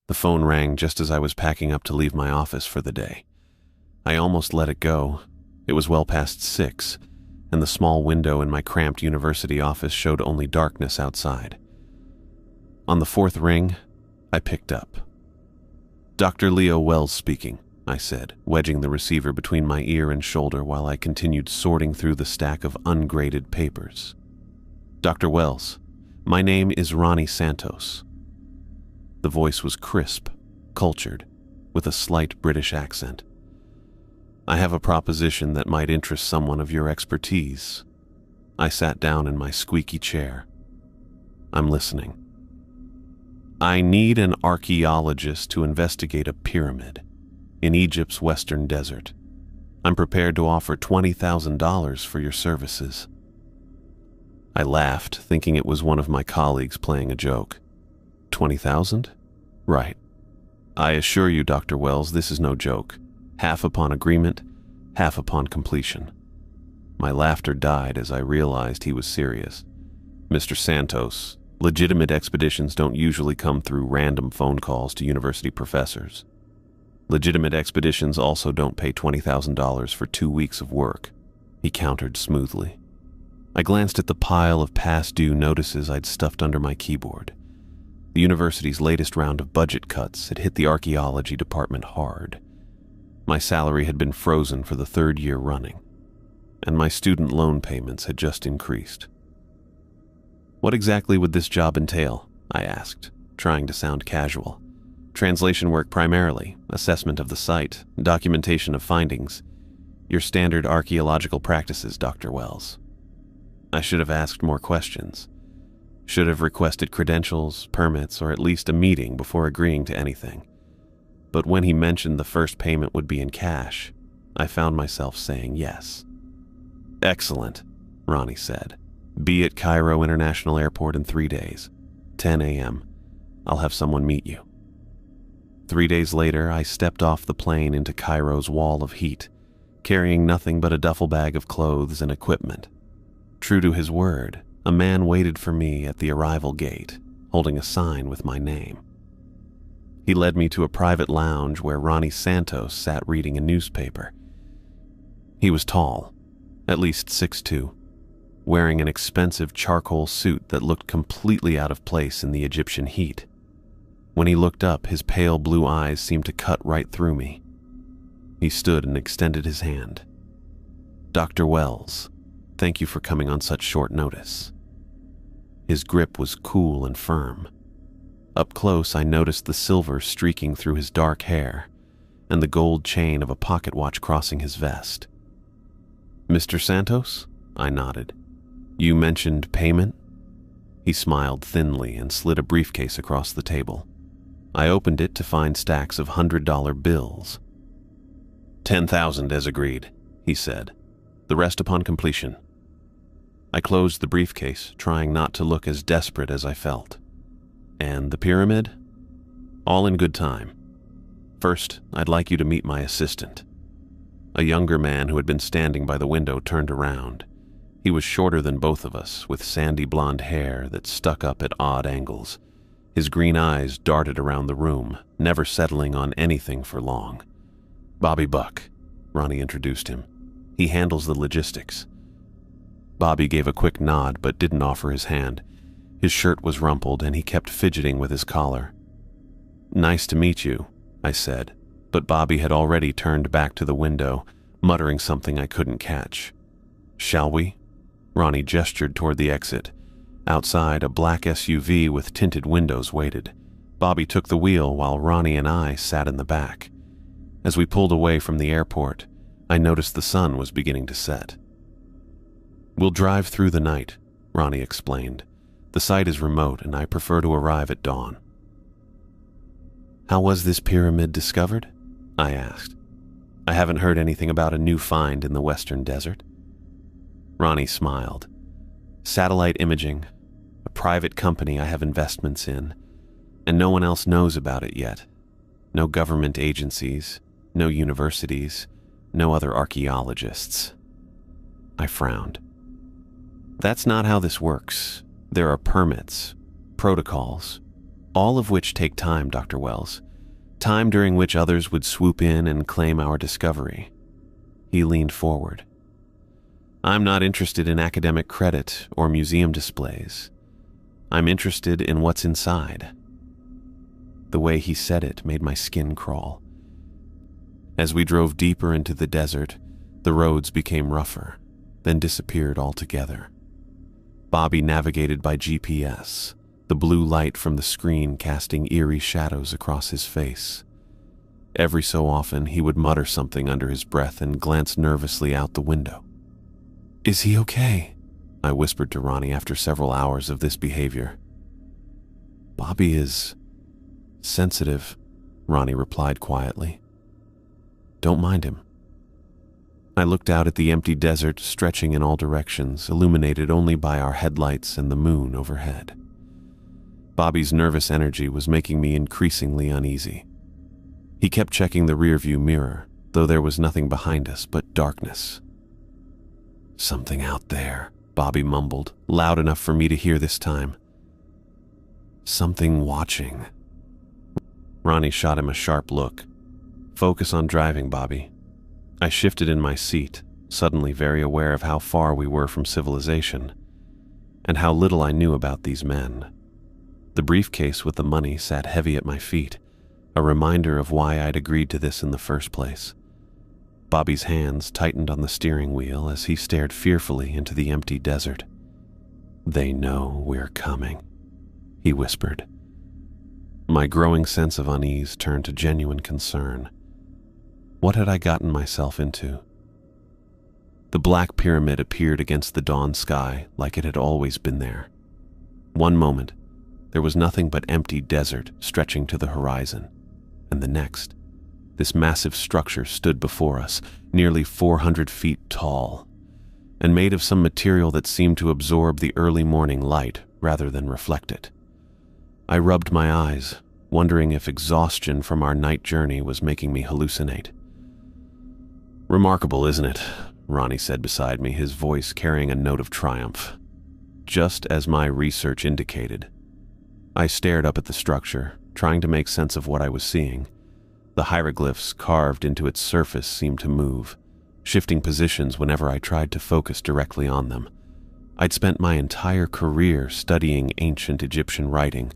The phone rang just as I was packing up to leave my office for the day. I almost let it go. It was well past 6, and the small window in my cramped university office showed only darkness outside. On the 4th ring, I picked up. "Dr. Leo Wells speaking," I said, wedging the receiver between my ear and shoulder while I continued sorting through the stack of ungraded papers. "Dr. Wells, my name is Ronnie Santos." The voice was crisp, cultured, with a slight British accent. "I have a proposition that might interest someone of your expertise." I sat down in my squeaky chair. "I'm listening." "I need an archaeologist to investigate a pyramid in Egypt's western desert. I'm prepared to offer $20,000 for your services." I laughed, thinking it was one of my colleagues playing a joke. 20,000? Right. "I assure you, Dr. Wells, this is no joke. Half upon agreement, half upon completion." My laughter died as I realized he was serious. "Mr. Santos, legitimate expeditions don't usually come through random phone calls to university professors. Legitimate expeditions also don't pay $20,000 for 2 weeks of work," he countered smoothly. I glanced at the pile of past due notices I'd stuffed under my keyboard. The university's latest round of budget cuts had hit the archaeology department hard. My salary had been frozen for the 3rd year running, and my student loan payments had just increased. "What exactly would this job entail?" I asked, trying to sound casual. "Translation work primarily, assessment of the site, documentation of findings. Your standard archaeological practices, Dr. Wells." I should have asked more questions. Should have requested credentials, permits, or at least a meeting before agreeing to anything. But when he mentioned the first payment would be in cash, I found myself saying yes. "Excellent," Ronnie said. "Be at Cairo International Airport in 3 days. 10 a.m. I'll have someone meet you." 3 days later, I stepped off the plane into Cairo's wall of heat, carrying nothing but a duffel bag of clothes and equipment. True to his word, a man waited for me at the arrival gate, holding a sign with my name. He led me to a private lounge where Ronnie Santos sat reading a newspaper. He was tall, at least 6'2", wearing an expensive charcoal suit that looked completely out of place in the Egyptian heat. When he looked up, his pale blue eyes seemed to cut right through me. He stood and extended his hand. "Dr. Wells, thank you for coming on such short notice." His grip was cool and firm. Up close, I noticed the silver streaking through his dark hair and the gold chain of a pocket watch crossing his vest. "Mr. Santos?" I nodded. "You mentioned payment?" He smiled thinly and slid a briefcase across the table. I opened it to find stacks of $100 bills. "10,000 as agreed," he said. "The rest upon completion." I closed the briefcase, trying not to look as desperate as I felt. "And the pyramid?" "All in good time. First, I'd like you to meet my assistant." A younger man who had been standing by the window turned around. He was shorter than both of us, with sandy blonde hair that stuck up at odd angles. His green eyes darted around the room, never settling on anything for long. "Bobby Buck," Ronnie introduced him. "He handles the logistics." Bobby gave a quick nod but didn't offer his hand. His shirt was rumpled and he kept fidgeting with his collar. "Nice to meet you," I said, but Bobby had already turned back to the window, muttering something I couldn't catch. "Shall we?" Ronnie gestured toward the exit. Outside, a black SUV with tinted windows waited. Bobby took the wheel while Ronnie and I sat in the back. As we pulled away from the airport, I noticed the sun was beginning to set. "We'll drive through the night," Ronnie explained. "The site is remote and I prefer to arrive at dawn." "How was this pyramid discovered?" I asked. "I haven't heard anything about a new find in the western desert." Ronnie smiled. "Satellite imaging, a private company I have investments in, and no one else knows about it yet. No government agencies, no universities, no other archaeologists." I frowned. "That's not how this works. There are permits, protocols, All of which take time, Dr. Wells. Time during which others would swoop in and claim our discovery. He leaned forward. I'm not interested in academic credit or museum displays. I'm interested in what's inside. The way he said it made my skin crawl. As we drove deeper into the desert, the roads became rougher, then disappeared altogether. Bobby navigated by GPS, the blue light from the screen casting eerie shadows across his face. Every so often, he would mutter something under his breath and glance nervously out the window. Is he okay? I whispered to Ronnie after several hours of this behavior. Bobby is sensitive, Ronnie replied quietly. Don't mind him. I looked out at the empty desert stretching in all directions, illuminated only by our headlights and the moon overhead. Bobby's nervous energy was making me increasingly uneasy. He kept checking the rearview mirror, though there was nothing behind us but darkness. Something out there, Bobby mumbled, loud enough for me to hear this time. Something watching. Ronnie shot him a sharp look. Focus on driving, Bobby. I shifted in my seat, suddenly very aware of how far we were from civilization, and how little I knew about these men. The briefcase with the money sat heavy at my feet, a reminder of why I'd agreed to this in the first place. Bobby's hands tightened on the steering wheel as he stared fearfully into the empty desert. They know we're coming, he whispered. My growing sense of unease turned to genuine concern. What had I gotten myself into? The black pyramid appeared against the dawn sky like it had always been there. One moment, there was nothing but empty desert stretching to the horizon, and the next, this massive structure stood before us, nearly 400 feet tall, and made of some material that seemed to absorb the early morning light rather than reflect it. I rubbed my eyes, wondering if exhaustion from our night journey was making me hallucinate. Remarkable, isn't it? Ronnie said beside me, his voice carrying a note of triumph. Just as my research indicated. I stared up at the structure, trying to make sense of what I was seeing. The hieroglyphs carved into its surface seemed to move, shifting positions whenever I tried to focus directly on them. I'd spent my entire career studying ancient Egyptian writing,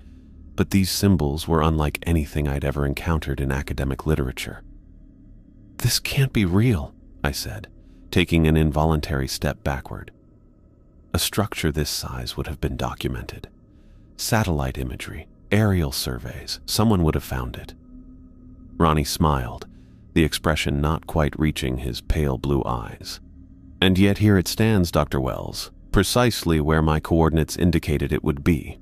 but these symbols were unlike anything I'd ever encountered in academic literature. This can't be real, I said, taking an involuntary step backward. A structure this size would have been documented. Satellite imagery, aerial surveys, someone would have found it. Ronnie smiled, the expression not quite reaching his pale blue eyes. And yet here it stands, Dr. Wells, precisely where my coordinates indicated it would be.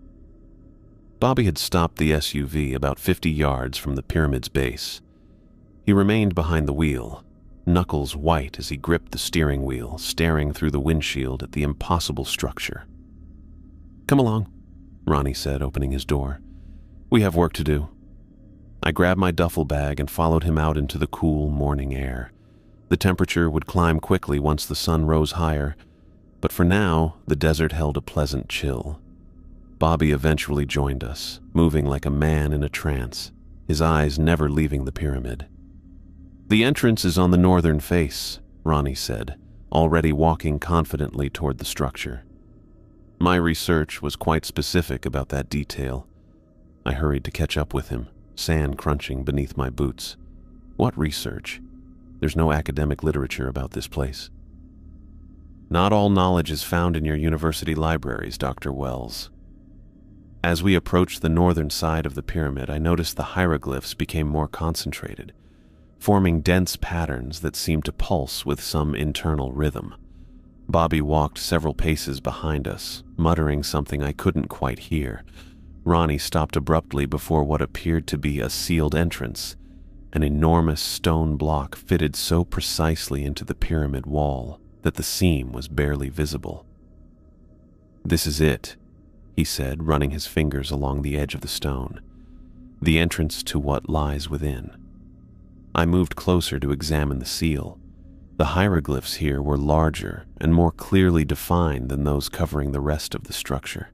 Bobby had stopped the SUV about 50 yards from the pyramid's base. He remained behind the wheel, knuckles white as he gripped the steering wheel, staring through the windshield at the impossible structure. Come along, Ronnie said, opening his door. We have work to do. I grabbed my duffel bag and followed him out into the cool morning air. The temperature would climb quickly once the sun rose higher, but for now, the desert held a pleasant chill. Bobby eventually joined us, moving like a man in a trance, his eyes never leaving the pyramid. The entrance is on the northern face, Ronnie said, already walking confidently toward the structure. My research was quite specific about that detail. I hurried to catch up with him, sand crunching beneath my boots. What research? There's no academic literature about this place. Not all knowledge is found in your university libraries, Dr. Wells. As we approached the northern side of the pyramid, I noticed the hieroglyphs became more concentrated, forming dense patterns that seemed to pulse with some internal rhythm. Bobby walked several paces behind us, muttering something I couldn't quite hear. Ronnie stopped abruptly before what appeared to be a sealed entrance, an enormous stone block fitted so precisely into the pyramid wall that the seam was barely visible. This is it, he said, running his fingers along the edge of the stone. The entrance to what lies within. I moved closer to examine the seal. The hieroglyphs here were larger and more clearly defined than those covering the rest of the structure.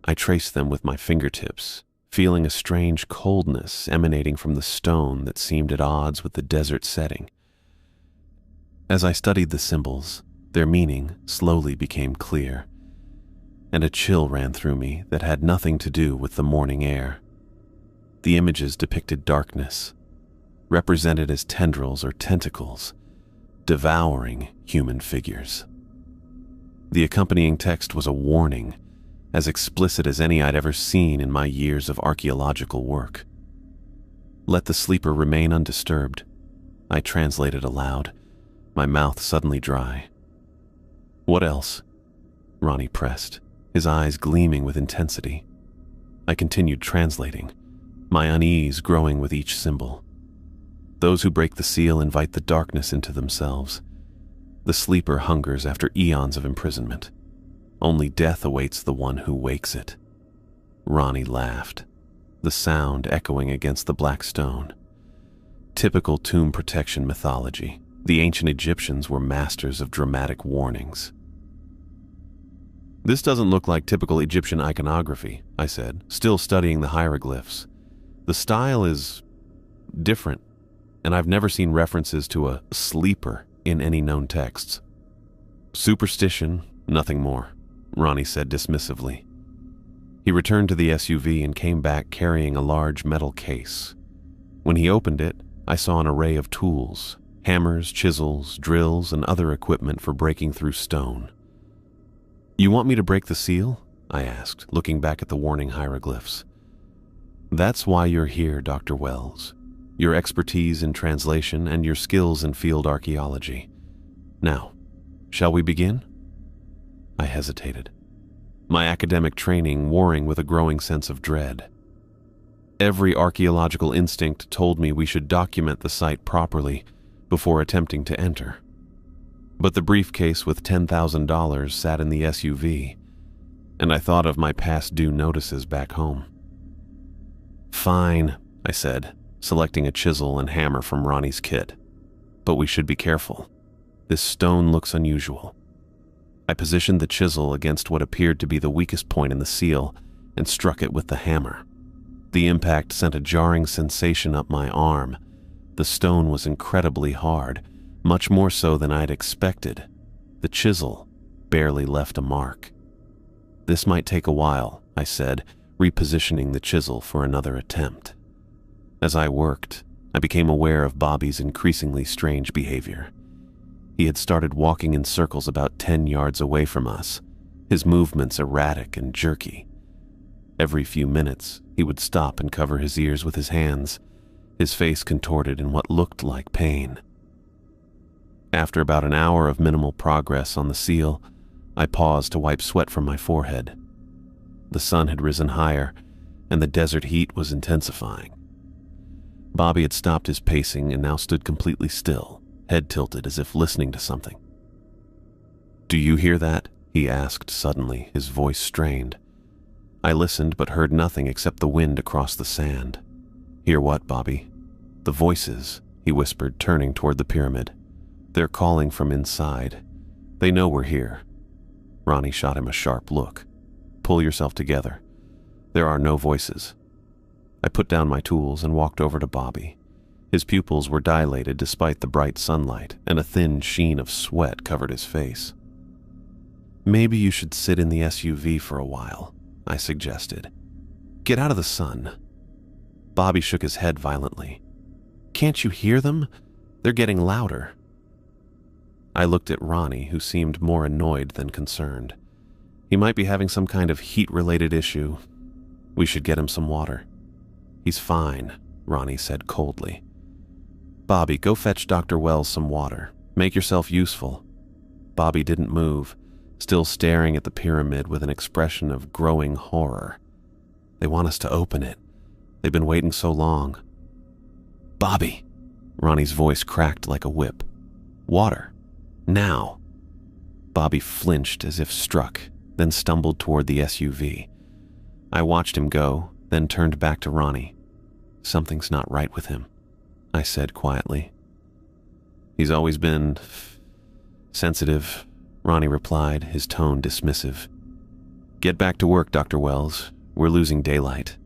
I traced them with my fingertips, feeling a strange coldness emanating from the stone that seemed at odds with the desert setting. As I studied the symbols, their meaning slowly became clear, and a chill ran through me that had nothing to do with the morning air. The images depicted darkness, represented as tendrils or tentacles, devouring human figures. The accompanying text was a warning, as explicit as any I'd ever seen in my years of archaeological work. "Let the sleeper remain undisturbed," I translated aloud, my mouth suddenly dry. "What else?" Ronnie pressed, his eyes gleaming with intensity. I continued translating, my unease growing with each symbol. "Those who break the seal invite the darkness into themselves. The sleeper hungers after eons of imprisonment. Only death awaits the one who wakes it." Ronnie laughed, the sound echoing against the black stone. Typical tomb protection mythology. The ancient Egyptians were masters of dramatic warnings. "This doesn't look like typical Egyptian iconography," I said, still studying the hieroglyphs. "The style is different, and I've never seen references to a sleeper in any known texts." "Superstition, nothing more," Ronnie said dismissively. He returned to the SUV and came back carrying a large metal case. When he opened it, I saw an array of tools: hammers, chisels, drills, and other equipment for breaking through stone. "You want me to break the seal?" I asked, looking back at the warning hieroglyphs. "That's why you're here, Dr. Wells. Your expertise in translation and your skills in field archaeology. Now, shall we begin?" I hesitated, my academic training warring with a growing sense of dread. Every archaeological instinct told me we should document the site properly before attempting to enter. But the briefcase with $10,000 sat in the SUV, and I thought of my past due notices back home. "Fine," I said, selecting a chisel and hammer from Ronnie's kit. "But we should be careful. This stone looks unusual." I positioned the chisel against what appeared to be the weakest point in the seal and struck it with the hammer. The impact sent a jarring sensation up my arm. The stone was incredibly hard, much more so than I'd expected. The chisel barely left a mark. "This might take a while," I said, repositioning the chisel for another attempt. As I worked, I became aware of Bobby's increasingly strange behavior. He had started walking in circles about 10 yards away from us, his movements erratic and jerky. Every few minutes, he would stop and cover his ears with his hands, his face contorted in what looked like pain. After about an hour of minimal progress on the seal, I paused to wipe sweat from my forehead. The sun had risen higher, and the desert heat was intensifying. Bobby had stopped his pacing and now stood completely still, head tilted as if listening to something. "Do you hear that?" he asked suddenly, his voice strained. I listened but heard nothing except the wind across the sand. "Hear what, Bobby?" "The voices," he whispered, turning toward the pyramid. "They're calling from inside. They know we're here." Ronnie shot him a sharp look. "Pull yourself together. There are no voices." I put down my tools and walked over to Bobby. His pupils were dilated despite the bright sunlight, and a thin sheen of sweat covered his face. "Maybe you should sit in the SUV for a while," I suggested. "Get out of the sun." Bobby shook his head violently. "Can't you hear them? They're getting louder." I looked at Ronnie, who seemed more annoyed than concerned. He might be having some kind of heat-related issue. We should get him some water. "He's fine," Ronnie said coldly. "Bobby, go fetch Dr. Wells some water. Make yourself useful." Bobby didn't move, still staring at the pyramid with an expression of growing horror. "They want us to open it. They've been waiting so long." "Bobby!" Ronnie's voice cracked like a whip. "Water. Now." Bobby flinched as if struck, then stumbled toward the SUV. I watched him go, then turned back to Ronnie. "Something's not right with him," I said quietly. "He's always been sensitive," Ronnie replied, his tone dismissive. "Get back to work, Dr. Wells. We're losing daylight."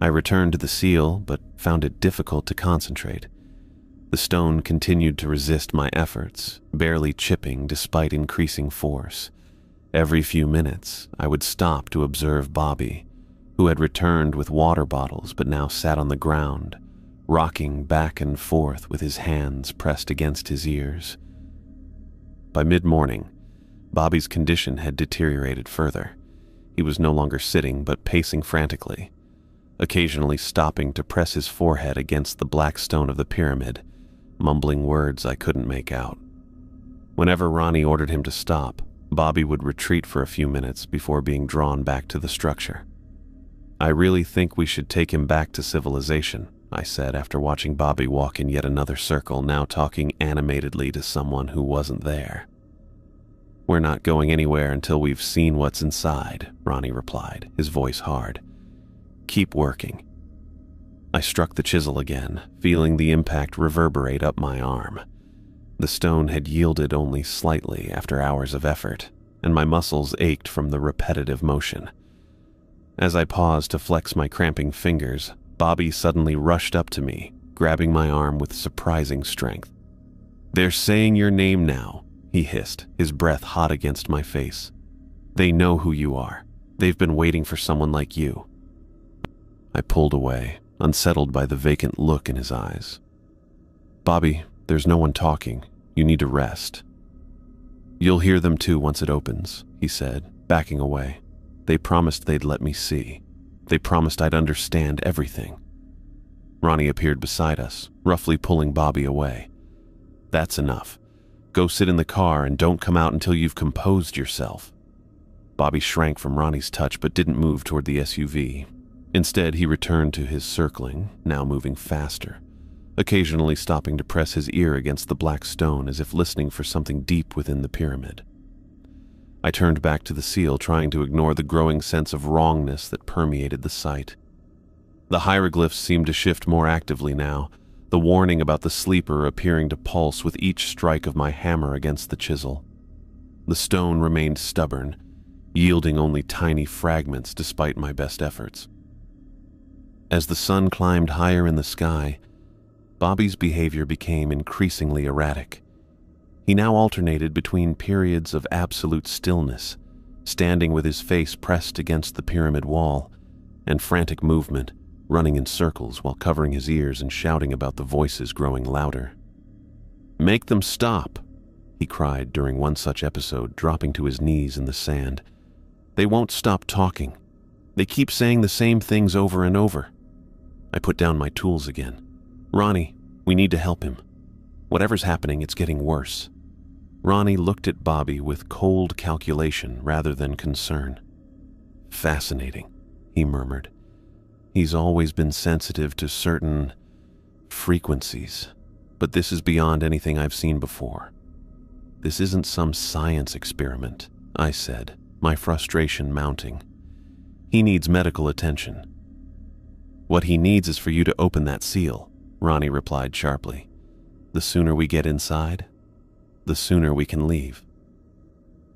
I returned to the seal, but found it difficult to concentrate. The stone continued to resist my efforts, barely chipping despite increasing force. Every few minutes, I would stop to observe Bobby, who had returned with water bottles but now sat on the ground, rocking back and forth with his hands pressed against his ears. By mid-morning, Bobby's condition had deteriorated further. He was no longer sitting but pacing frantically, occasionally stopping to press his forehead against the black stone of the pyramid, mumbling words I couldn't make out. Whenever Ronnie ordered him to stop, Bobby would retreat for a few minutes before being drawn back to the structure. "I really think we should take him back to civilization," I said after watching Bobby walk in yet another circle, now talking animatedly to someone who wasn't there. "We're not going anywhere until we've seen what's inside," Ronnie replied, his voice hard. "Keep working." I struck the chisel again, feeling the impact reverberate up my arm. The stone had yielded only slightly after hours of effort, and my muscles ached from the repetitive motion. As I paused to flex my cramping fingers, Bobby suddenly rushed up to me, grabbing my arm with surprising strength. "They're saying your name now," he hissed, his breath hot against my face. "They know who you are. They've been waiting for someone like you." I pulled away, unsettled by the vacant look in his eyes. "Bobby, there's no one talking. You need to rest." "You'll hear them too once it opens," he said, backing away. "They promised they'd let me see. They promised I'd understand everything." Ronnie appeared beside us, roughly pulling Bobby away. "That's enough. Go sit in the car and don't come out until you've composed yourself." Bobby shrank from Ronnie's touch but didn't move toward the SUV. Instead, he returned to his circling, now moving faster, occasionally stopping to press his ear against the black stone as if listening for something deep within the pyramid. I turned back to the seal, trying to ignore the growing sense of wrongness that permeated the sight. The hieroglyphs seemed to shift more actively now, the warning about the sleeper appearing to pulse with each strike of my hammer against the chisel. The stone remained stubborn, yielding only tiny fragments despite my best efforts. As the sun climbed higher in the sky, Bobby's behavior became increasingly erratic. He now alternated between periods of absolute stillness, standing with his face pressed against the pyramid wall, and frantic movement, running in circles while covering his ears and shouting about the voices growing louder. "Make them stop," he cried during one such episode, dropping to his knees in the sand. "They won't stop talking. They keep saying the same things over and over." I put down my tools again. "Ronnie, we need to help him. Whatever's happening, it's getting worse." Ronnie looked at Bobby with cold calculation rather than concern. "Fascinating," he murmured. "He's always been sensitive to certain frequencies, but this is beyond anything I've seen before." "This isn't some science experiment," I said, my frustration mounting. "He needs medical attention." "What he needs is for you to open that seal," Ronnie replied sharply. "The sooner we get inside, the sooner we can leave."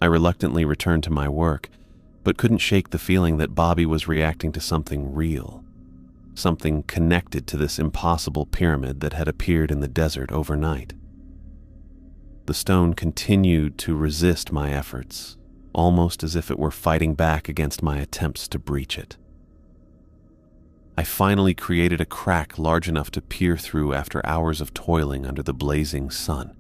I reluctantly returned to my work, but couldn't shake the feeling that Bobby was reacting to something real, something connected to this impossible pyramid that had appeared in the desert overnight. The stone continued to resist my efforts, almost as if it were fighting back against my attempts to breach it. I finally created a crack large enough to peer through after hours of toiling under the blazing sun.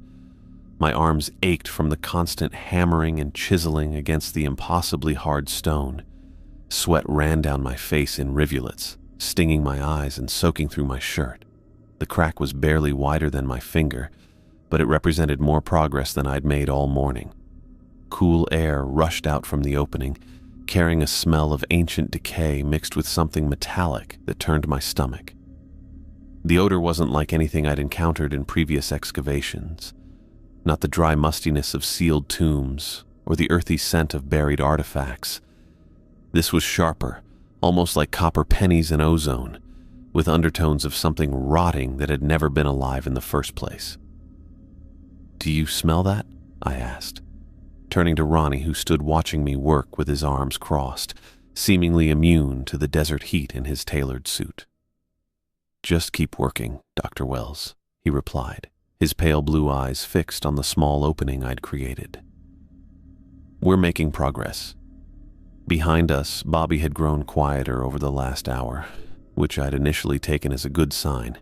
My arms ached from the constant hammering and chiseling against the impossibly hard stone. Sweat ran down my face in rivulets, stinging my eyes and soaking through my shirt. The crack was barely wider than my finger, but it represented more progress than I'd made all morning. Cool air rushed out from the opening, carrying a smell of ancient decay mixed with something metallic that turned my stomach. The odor wasn't like anything I'd encountered in previous excavations. Not the dry mustiness of sealed tombs or the earthy scent of buried artifacts. This was sharper, almost like copper pennies in ozone, with undertones of something rotting that had never been alive in the first place. "Do you smell that?" I asked, turning to Ronnie, who stood watching me work with his arms crossed, seemingly immune to the desert heat in his tailored suit. "Just keep working, Dr. Wells," he replied, his pale blue eyes fixed on the small opening I'd created. "We're making progress." Behind us, Bobby had grown quieter over the last hour, which I'd initially taken as a good sign.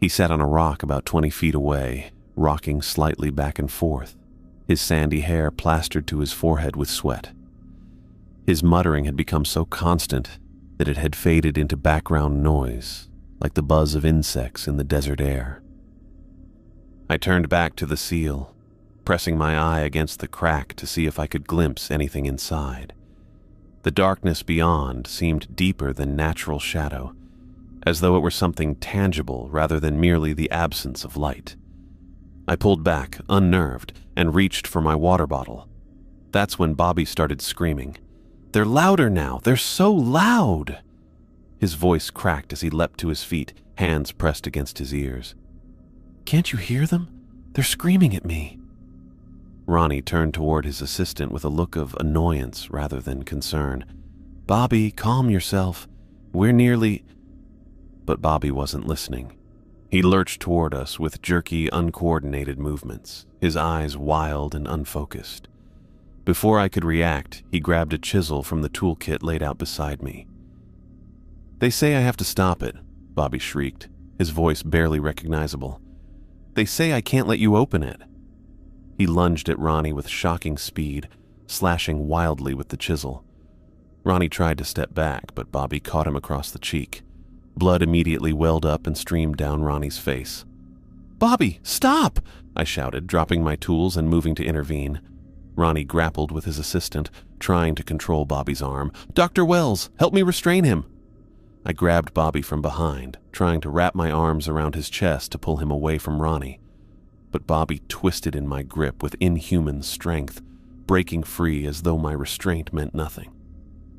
He sat on a rock about 20 feet away, rocking slightly back and forth, his sandy hair plastered to his forehead with sweat. His muttering had become so constant that it had faded into background noise, like the buzz of insects in the desert air. I turned back to the seal, pressing my eye against the crack to see if I could glimpse anything inside. The darkness beyond seemed deeper than natural shadow, as though it were something tangible rather than merely the absence of light. I pulled back, unnerved, and reached for my water bottle. That's when Bobby started screaming. "They're louder now! They're so loud!" His voice cracked as he leapt to his feet, hands pressed against his ears. "Can't you hear them? They're screaming at me." Ronnie turned toward his assistant with a look of annoyance rather than concern. "Bobby, calm yourself. We're nearly—" But Bobby wasn't listening. He lurched toward us with jerky, uncoordinated movements, his eyes wild and unfocused. Before I could react, he grabbed a chisel from the toolkit laid out beside me. "They say I have to stop it," Bobby shrieked, his voice barely recognizable. "They say I can't let you open it." He lunged at Ronnie with shocking speed, slashing wildly with the chisel. Ronnie tried to step back, but Bobby caught him across the cheek. Blood immediately welled up and streamed down Ronnie's face. "Bobby, stop!" I shouted, dropping my tools and moving to intervene. Ronnie grappled with his assistant, trying to control Bobby's arm. "Dr. Wells, help me restrain him!" I grabbed Bobby from behind, trying to wrap my arms around his chest to pull him away from Ronnie. But Bobby twisted in my grip with inhuman strength, breaking free as though my restraint meant nothing.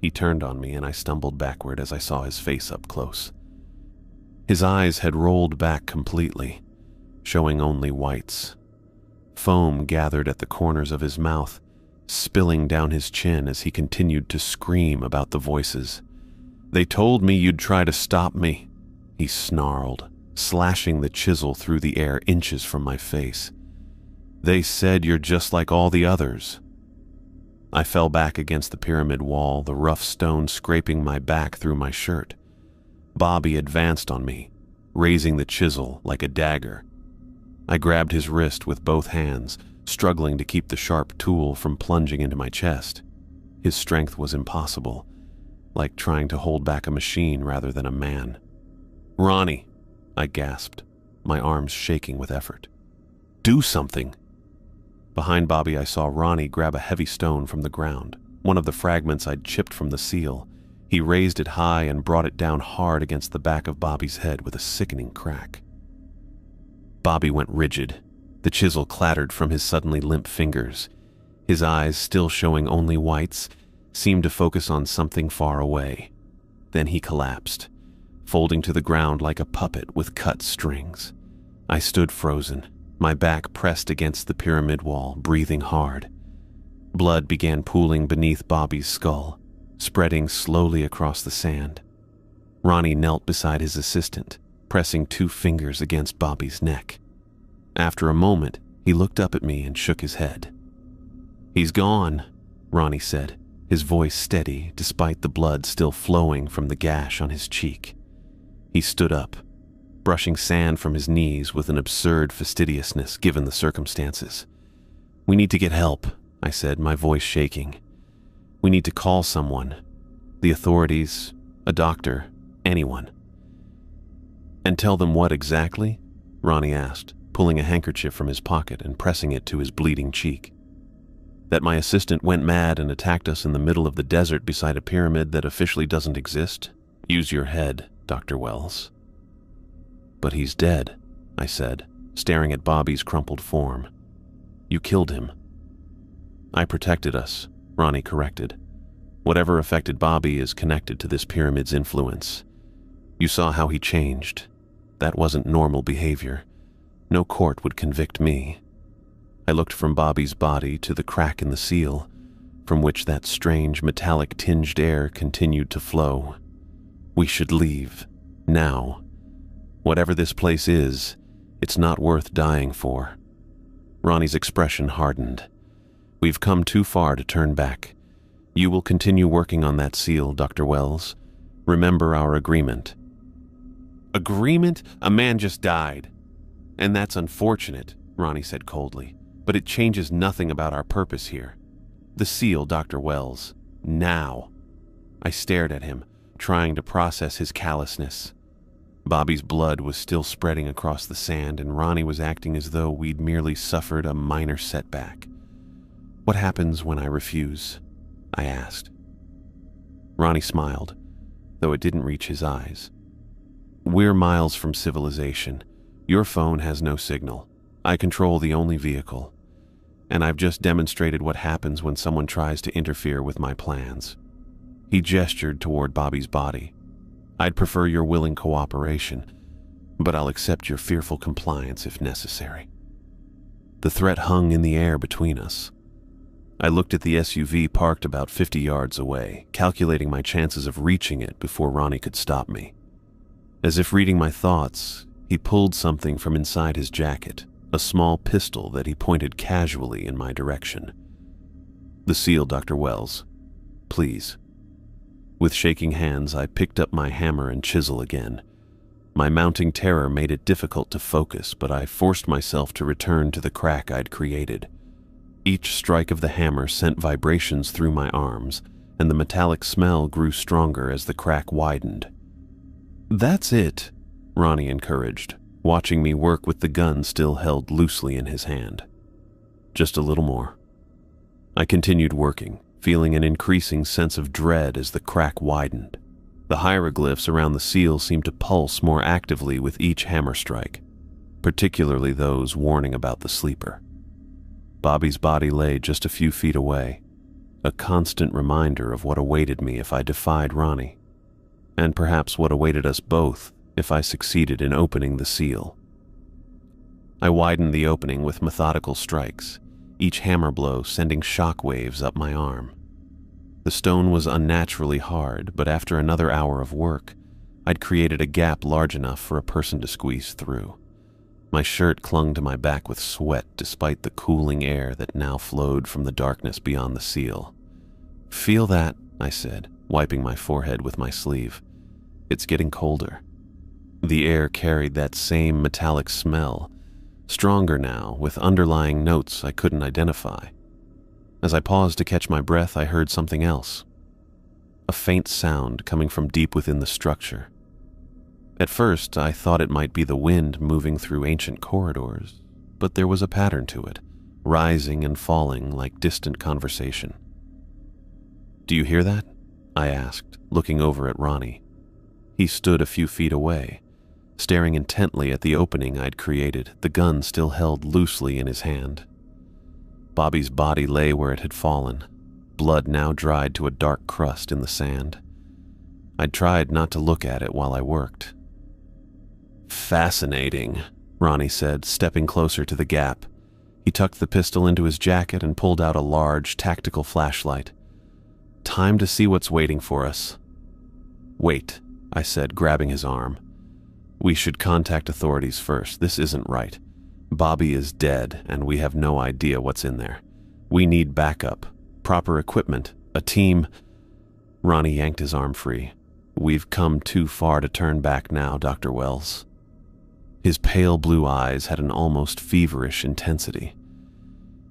He turned on me and I stumbled backward as I saw his face up close. His eyes had rolled back completely, showing only whites. Foam gathered at the corners of his mouth, spilling down his chin as he continued to scream about the voices. "They told me you'd try to stop me," he snarled, slashing the chisel through the air inches from my face. "They said you're just like all the others." I fell back against the pyramid wall, the rough stone scraping my back through my shirt. Bobby advanced on me, raising the chisel like a dagger. I grabbed his wrist with both hands, struggling to keep the sharp tool from plunging into my chest. His strength was impossible, like trying to hold back a machine rather than a man. "Ronnie," I gasped, my arms shaking with effort. "Do something!" Behind Bobby, I saw Ronnie grab a heavy stone from the ground, one of the fragments I'd chipped from the seal. He raised it high and brought it down hard against the back of Bobby's head with a sickening crack. Bobby went rigid. The chisel clattered from his suddenly limp fingers. His eyes, still showing only whites, seemed to focus on something far away. Then he collapsed, folding to the ground like a puppet with cut strings. I stood frozen, my back pressed against the pyramid wall, breathing hard. Blood began pooling beneath Bobby's skull, spreading slowly across the sand. Ronnie knelt beside his assistant, pressing 2 fingers against Bobby's neck. After a moment, he looked up at me and shook his head. "He's gone," Ronnie said, his voice steady despite the blood still flowing from the gash on his cheek. He stood up, brushing sand from his knees with an absurd fastidiousness given the circumstances. "We need to get help," I said, my voice shaking. "We need to call someone. The authorities, a doctor, anyone." "And tell them what exactly?" Ronnie asked, pulling a handkerchief from his pocket and pressing it to his bleeding cheek. "That my assistant went mad and attacked us in the middle of the desert beside a pyramid that officially doesn't exist? Use your head, Dr. Wells." "But he's dead," I said, staring at Bobby's crumpled form. "You killed him." "I protected us," Ronnie corrected. "Whatever affected Bobby is connected to this pyramid's influence. You saw how he changed. That wasn't normal behavior. No court would convict me." I looked from Bobby's body to the crack in the seal. from which that strange metallic-tinged air continued to flow. We should leave. Now. Whatever this place is, it's not worth dying for. Ronnie's expression hardened. We've come too far to turn back. You will continue working on that seal, Dr. Wells. Remember our agreement. Agreement? A man just died. And that's unfortunate, Ronnie said coldly, but it changes nothing about our purpose here. The seal, Dr. Wells. Now. I stared at him, trying to process his callousness. Bobby's blood was still spreading across the sand, and Ronnie was acting as though we'd merely suffered a minor setback. What happens when I refuse? I asked. Ronnie smiled, though it didn't reach his eyes. We're miles from civilization. Your phone has no signal. I control the only vehicle. And I've just demonstrated what happens when someone tries to interfere with my plans. He gestured toward Bobby's body. I'd prefer your willing cooperation, but I'll accept your fearful compliance if necessary. The threat hung in the air between us. I looked at the SUV parked about 50 yards away, calculating my chances of reaching it before Ronnie could stop me. As if reading my thoughts, he pulled something from inside his jacket, a small pistol that he pointed casually in my direction. The seal, Dr. Wells. Please. With shaking hands, I picked up my hammer and chisel again. My mounting terror made it difficult to focus, but I forced myself to return to the crack I'd created. Each strike of the hammer sent vibrations through my arms, and the metallic smell grew stronger as the crack widened. That's it, Ronnie encouraged, watching me work with the gun still held loosely in his hand. Just a little more. I continued working, feeling an increasing sense of dread as the crack widened. The hieroglyphs around the seal seemed to pulse more actively with each hammer strike, particularly those warning about the sleeper. Bobby's body lay just a few feet away, a constant reminder of what awaited me if I defied Ronnie, and perhaps what awaited us both if I succeeded in opening the seal. I widened the opening with methodical strikes, each hammer blow sending shock waves up my arm. The stone was unnaturally hard, but after another hour of work, I'd created a gap large enough for a person to squeeze through. My shirt clung to my back with sweat despite the cooling air that now flowed from the darkness beyond the seal. Feel that, I said, wiping my forehead with my sleeve. It's getting colder. The air carried that same metallic smell, stronger now, with underlying notes I couldn't identify. As I paused to catch my breath, I heard something else. A faint sound coming from deep within the structure. At first, I thought it might be the wind moving through ancient corridors, but there was a pattern to it, rising and falling like distant conversation. Do you hear that? I asked, looking over at Ronnie. He stood a few feet away, staring intently at the opening I'd created, the gun still held loosely in his hand. Bobby's body lay where it had fallen, blood now dried to a dark crust in the sand. I'd tried not to look at it while I worked. Fascinating, Ronnie said, stepping closer to the gap. He tucked the pistol into his jacket and pulled out a large, tactical flashlight. Time to see what's waiting for us. Wait, I said, grabbing his arm. We should contact authorities first. This isn't right. Bobby is dead, and we have no idea what's in there. We need backup, proper equipment, a team. Ronnie yanked his arm free. We've come too far to turn back now, Dr. Wells. His pale blue eyes had an almost feverish intensity.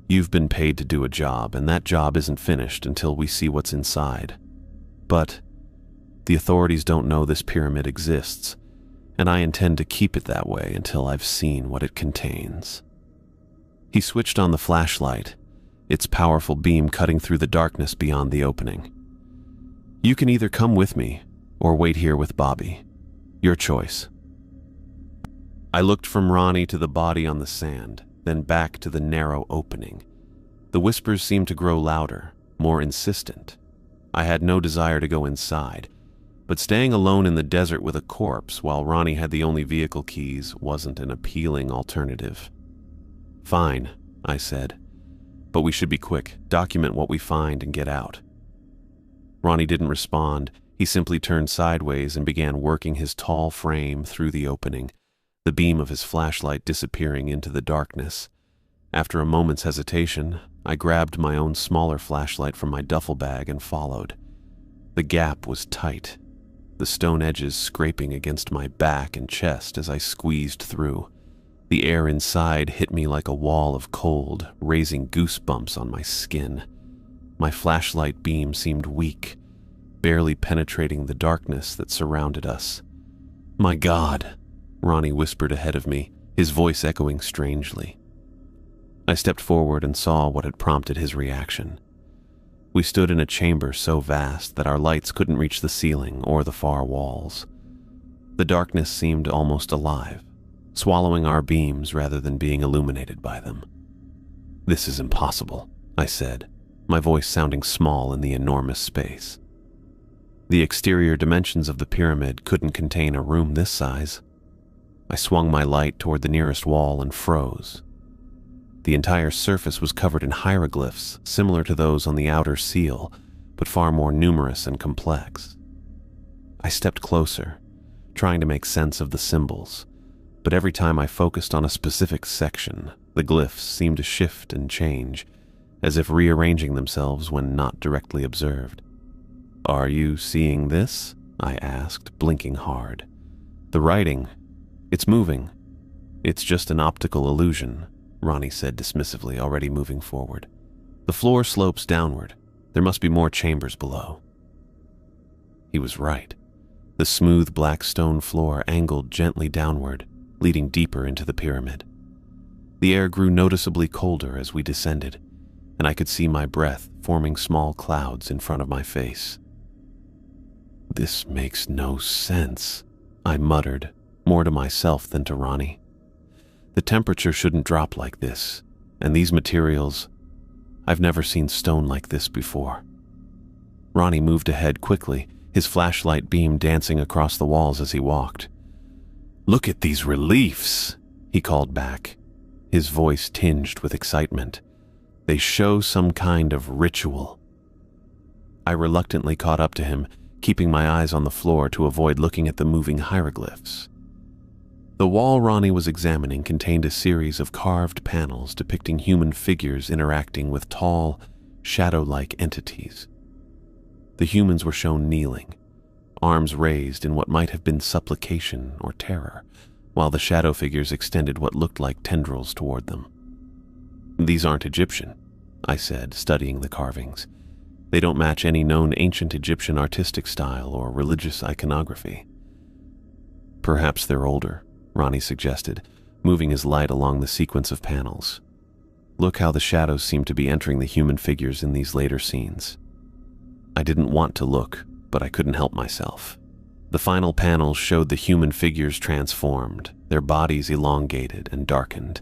You've been paid to do a job, and that job isn't finished until we see what's inside. But the authorities don't know this pyramid exists, and I intend to keep it that way until I've seen what it contains. He switched on the flashlight, its powerful beam cutting through the darkness beyond the opening. You can either come with me or wait here with Bobby. Your choice. I looked from Ronnie to the body on the sand, then back to the narrow opening. The whispers seemed to grow louder, more insistent. I had no desire to go inside, but staying alone in the desert with a corpse while Ronnie had the only vehicle keys wasn't an appealing alternative. Fine, I said. But we should be quick, document what we find, and get out. Ronnie didn't respond. He simply turned sideways and began working his tall frame through the opening, the beam of his flashlight disappearing into the darkness. After a moment's hesitation, I grabbed my own smaller flashlight from my duffel bag and followed. The gap was tight, the stone edges scraping against my back and chest as I squeezed through. The air inside hit me like a wall of cold, raising goosebumps on my skin. My flashlight beam seemed weak, barely penetrating the darkness that surrounded us. "My God," Ronnie whispered ahead of me, his voice echoing strangely. I stepped forward and saw what had prompted his reaction. We stood in a chamber so vast that our lights couldn't reach the ceiling or the far walls. The darkness seemed almost alive, swallowing our beams rather than being illuminated by them. "This is impossible," I said, my voice sounding small in the enormous space. The exterior dimensions of the pyramid couldn't contain a room this size. I swung my light toward the nearest wall and froze. The entire surface was covered in hieroglyphs similar to those on the outer seal, but far more numerous and complex. I stepped closer, trying to make sense of the symbols, but every time I focused on a specific section, the glyphs seemed to shift and change, as if rearranging themselves when not directly observed. "Are you seeing this?" I asked, blinking hard. "The writing, it's moving. It's just an optical illusion," Ronnie said dismissively, already moving forward. "The floor slopes downward. There must be more chambers below." He was right. The smooth black stone floor angled gently downward, leading deeper into the pyramid. The air grew noticeably colder as we descended, and I could see my breath forming small clouds in front of my face. "This makes no sense," I muttered, more to myself than to Ronnie. "The temperature shouldn't drop like this, and these materials, I've never seen stone like this before." Ronnie moved ahead quickly, his flashlight beam dancing across the walls as he walked. "Look at these reliefs," he called back, his voice tinged with excitement. "They show some kind of ritual." I reluctantly caught up to him, keeping my eyes on the floor to avoid looking at the moving hieroglyphs. The wall Ronnie was examining contained a series of carved panels depicting human figures interacting with tall, shadow-like entities. The humans were shown kneeling, arms raised in what might have been supplication or terror, while the shadow figures extended what looked like tendrils toward them. "These aren't Egyptian," I said, studying the carvings. "They don't match any known ancient Egyptian artistic style or religious iconography." "Perhaps they're older," Ronnie suggested, moving his light along the sequence of panels. "Look how the shadows seem to be entering the human figures in these later scenes." I didn't want to look, but I couldn't help myself. The final panels showed the human figures transformed, their bodies elongated and darkened,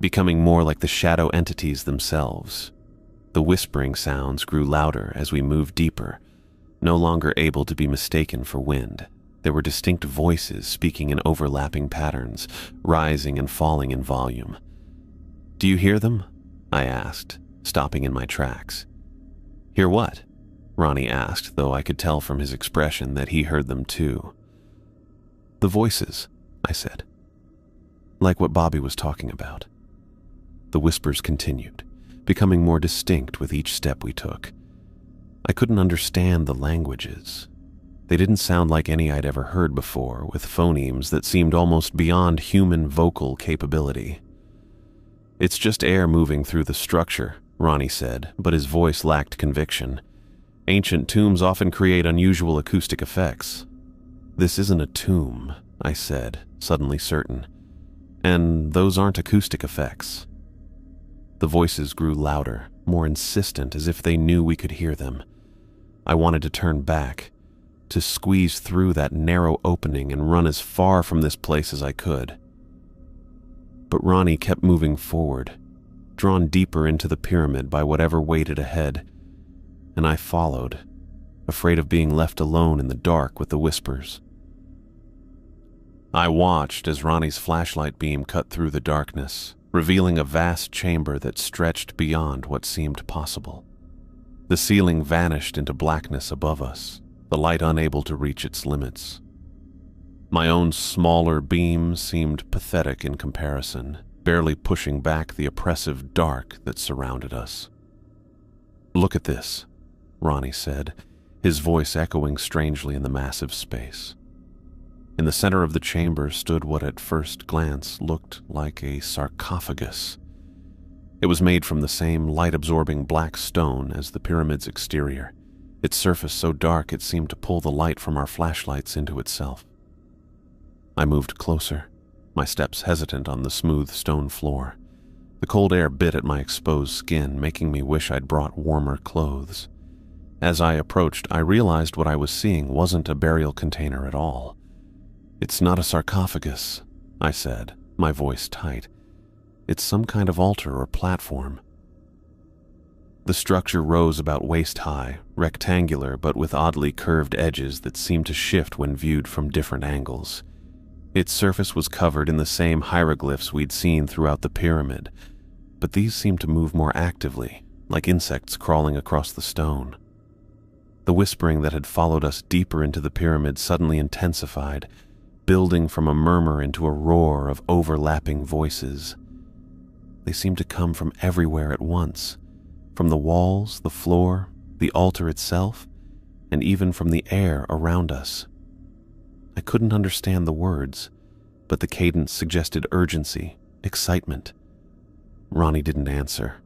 becoming more like the shadow entities themselves. The whispering sounds grew louder as we moved deeper, no longer able to be mistaken for wind. There were distinct voices speaking in overlapping patterns, rising and falling in volume. "Do you hear them?" I asked, stopping in my tracks. "Hear what?" Ronnie asked, though I could tell from his expression that he heard them too. "The voices," I said. "Like what Bobby was talking about." The whispers continued, becoming more distinct with each step we took. I couldn't understand the languages. They didn't sound like any I'd ever heard before, with phonemes that seemed almost beyond human vocal capability. "It's just air moving through the structure," Ronnie said, but his voice lacked conviction. "Ancient tombs often create unusual acoustic effects." "This isn't a tomb," I said, suddenly certain. "And those aren't acoustic effects." The voices grew louder, more insistent, as if they knew we could hear them. I wanted to turn back, to squeeze through that narrow opening and run as far from this place as I could. But Ronnie kept moving forward, drawn deeper into the pyramid by whatever waited ahead, and I followed, afraid of being left alone in the dark with the whispers. I watched as Ronnie's flashlight beam cut through the darkness, revealing a vast chamber that stretched beyond what seemed possible. The ceiling vanished into blackness above us, the light unable to reach its limits. My own smaller beam seemed pathetic in comparison, barely pushing back the oppressive dark that surrounded us. "Look at this," Ronnie said, his voice echoing strangely in the massive space. In the center of the chamber stood what at first glance looked like a sarcophagus. It was made from the same light-absorbing black stone as the pyramid's exterior, its surface so dark it seemed to pull the light from our flashlights into itself. I moved closer, my steps hesitant on the smooth stone floor. The cold air bit at my exposed skin, making me wish I'd brought warmer clothes. As I approached, I realized what I was seeing wasn't a burial container at all. "It's not a sarcophagus," I said, my voice tight. "It's some kind of altar or platform." The structure rose about waist-high, rectangular but with oddly curved edges that seemed to shift when viewed from different angles. Its surface was covered in the same hieroglyphs we'd seen throughout the pyramid, but these seemed to move more actively, like insects crawling across the stone. The whispering that had followed us deeper into the pyramid suddenly intensified, building from a murmur into a roar of overlapping voices. They seemed to come from everywhere at once, from the walls, the floor, the altar itself, and even from the air around us. I couldn't understand the words, but the cadence suggested urgency, excitement. Ronnie didn't answer.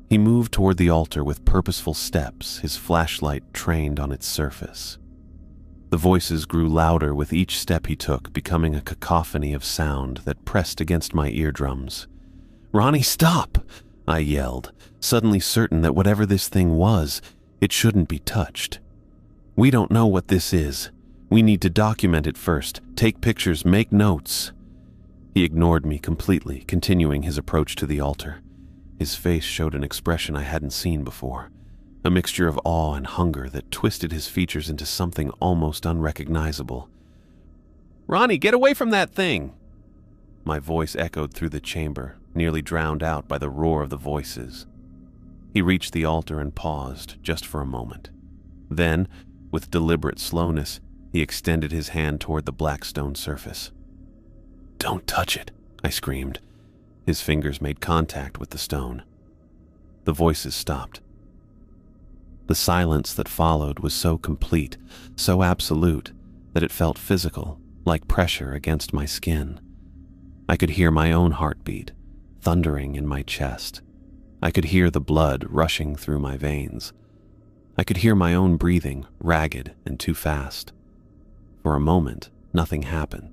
He moved toward the altar with purposeful steps, his flashlight trained on its surface. The voices grew louder with each step he took, becoming a cacophony of sound that pressed against my eardrums. "Ronnie, stop!" I yelled, suddenly certain that whatever this thing was, it shouldn't be touched. "We don't know what this is. We need to document it first, take pictures, make notes." He ignored me completely, continuing his approach to the altar. His face showed an expression I hadn't seen before, a mixture of awe and hunger that twisted his features into something almost unrecognizable. "Ronnie, get away from that thing!" My voice echoed through the chamber, nearly drowned out by the roar of the voices. He reached the altar and paused, just for a moment. Then, with deliberate slowness, he extended his hand toward the black stone surface. "Don't touch it," I screamed. His fingers made contact with the stone. The voices stopped. The silence that followed was so complete, so absolute, that it felt physical, like pressure against my skin. I could hear my own heartbeat, thundering in my chest. I could hear the blood rushing through my veins. I could hear my own breathing, ragged and too fast. For a moment, nothing happened.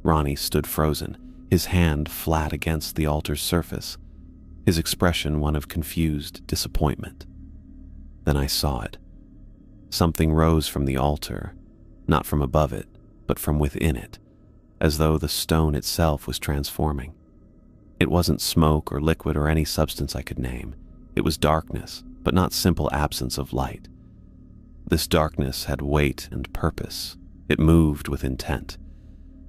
Ronnie stood frozen, his hand flat against the altar's surface, his expression one of confused disappointment. Then I saw it. Something rose from the altar, not from above it, but from within it, as though the stone itself was transforming. It wasn't smoke or liquid or any substance I could name. It was darkness, but not simple absence of light. This darkness had weight and purpose. It moved with intent.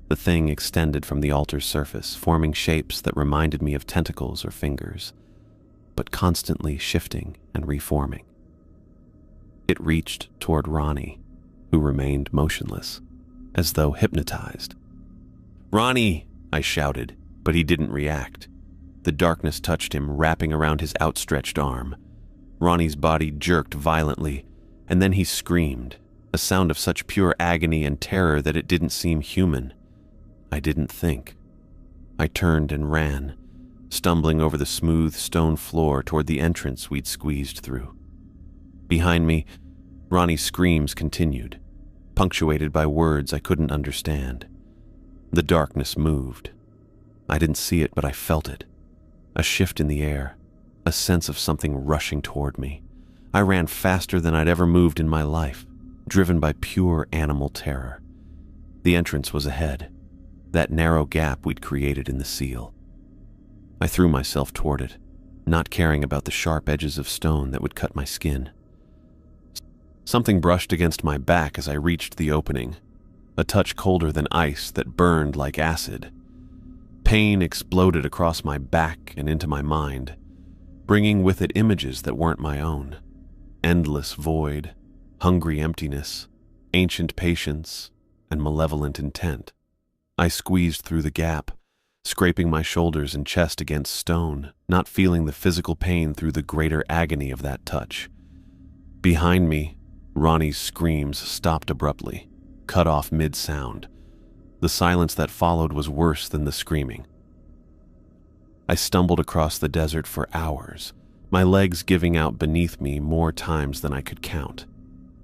The thing extended from the altar's surface, forming shapes that reminded me of tentacles or fingers, but constantly shifting and reforming. It reached toward Ronnie, who remained motionless, as though hypnotized. "Ronnie!" I shouted, but he didn't react. The darkness touched him, wrapping around his outstretched arm. Ronnie's body jerked violently, and then he screamed, a sound of such pure agony and terror that it didn't seem human. I didn't think. I turned and ran, stumbling over the smooth stone floor toward the entrance we'd squeezed through. Behind me, Ronnie's screams continued, punctuated by words I couldn't understand. The darkness moved. I didn't see it, but I felt it. A shift in the air, a sense of something rushing toward me. I ran faster than I'd ever moved in my life, driven by pure animal terror. The entrance was ahead, that narrow gap we'd created in the seal. I threw myself toward it, not caring about the sharp edges of stone that would cut my skin. Something brushed against my back as I reached the opening, a touch colder than ice that burned like acid. Pain exploded across my back and into my mind, bringing with it images that weren't my own. Endless void, hungry emptiness, ancient patience, and malevolent intent. I squeezed through the gap, scraping my shoulders and chest against stone, not feeling the physical pain through the greater agony of that touch. Behind me, Ronnie's screams stopped abruptly, cut off mid-sound. The silence that followed was worse than the screaming. I stumbled across the desert for hours, my legs giving out beneath me more times than I could count.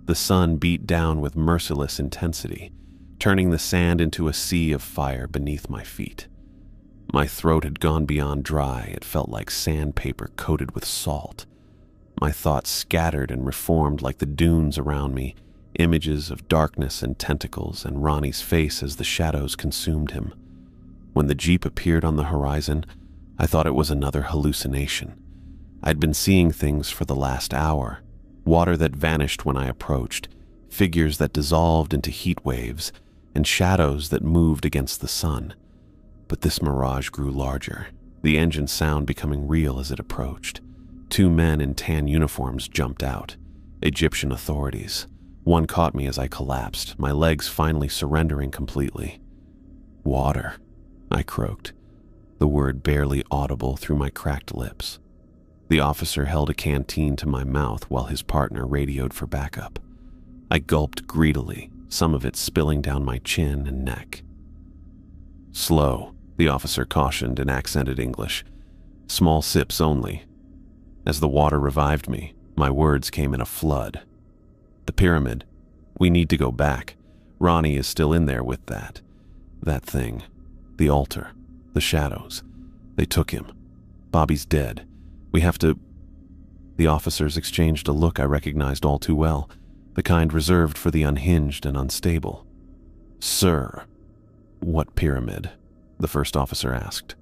The sun beat down with merciless intensity, turning the sand into a sea of fire beneath my feet. My throat had gone beyond dry. It felt like sandpaper coated with salt. My thoughts scattered and reformed like the dunes around me, images of darkness and tentacles and Ronnie's face as the shadows consumed him. When the jeep appeared on the horizon, I thought it was another hallucination. I'd been seeing things for the last hour. Water that vanished when I approached, figures that dissolved into heat waves, and shadows that moved against the sun. But this mirage grew larger, the engine sound becoming real as it approached. 2 men in tan uniforms jumped out, Egyptian authorities. One caught me as I collapsed, my legs finally surrendering completely. "Water," I croaked, the word barely audible through my cracked lips. The officer held a canteen to my mouth while his partner radioed for backup. I gulped greedily, some of it spilling down my chin and neck. "Slow," the officer cautioned in accented English. "Small sips only." As the water revived me, my words came in a flood. "The pyramid. We need to go back. Ronnie is still in there with that thing. The altar. The shadows. They took him. Bobby's dead. We have to—" The officers exchanged a look I recognized all too well, the kind reserved for the unhinged and unstable. "Sir." "What pyramid?" the first officer asked.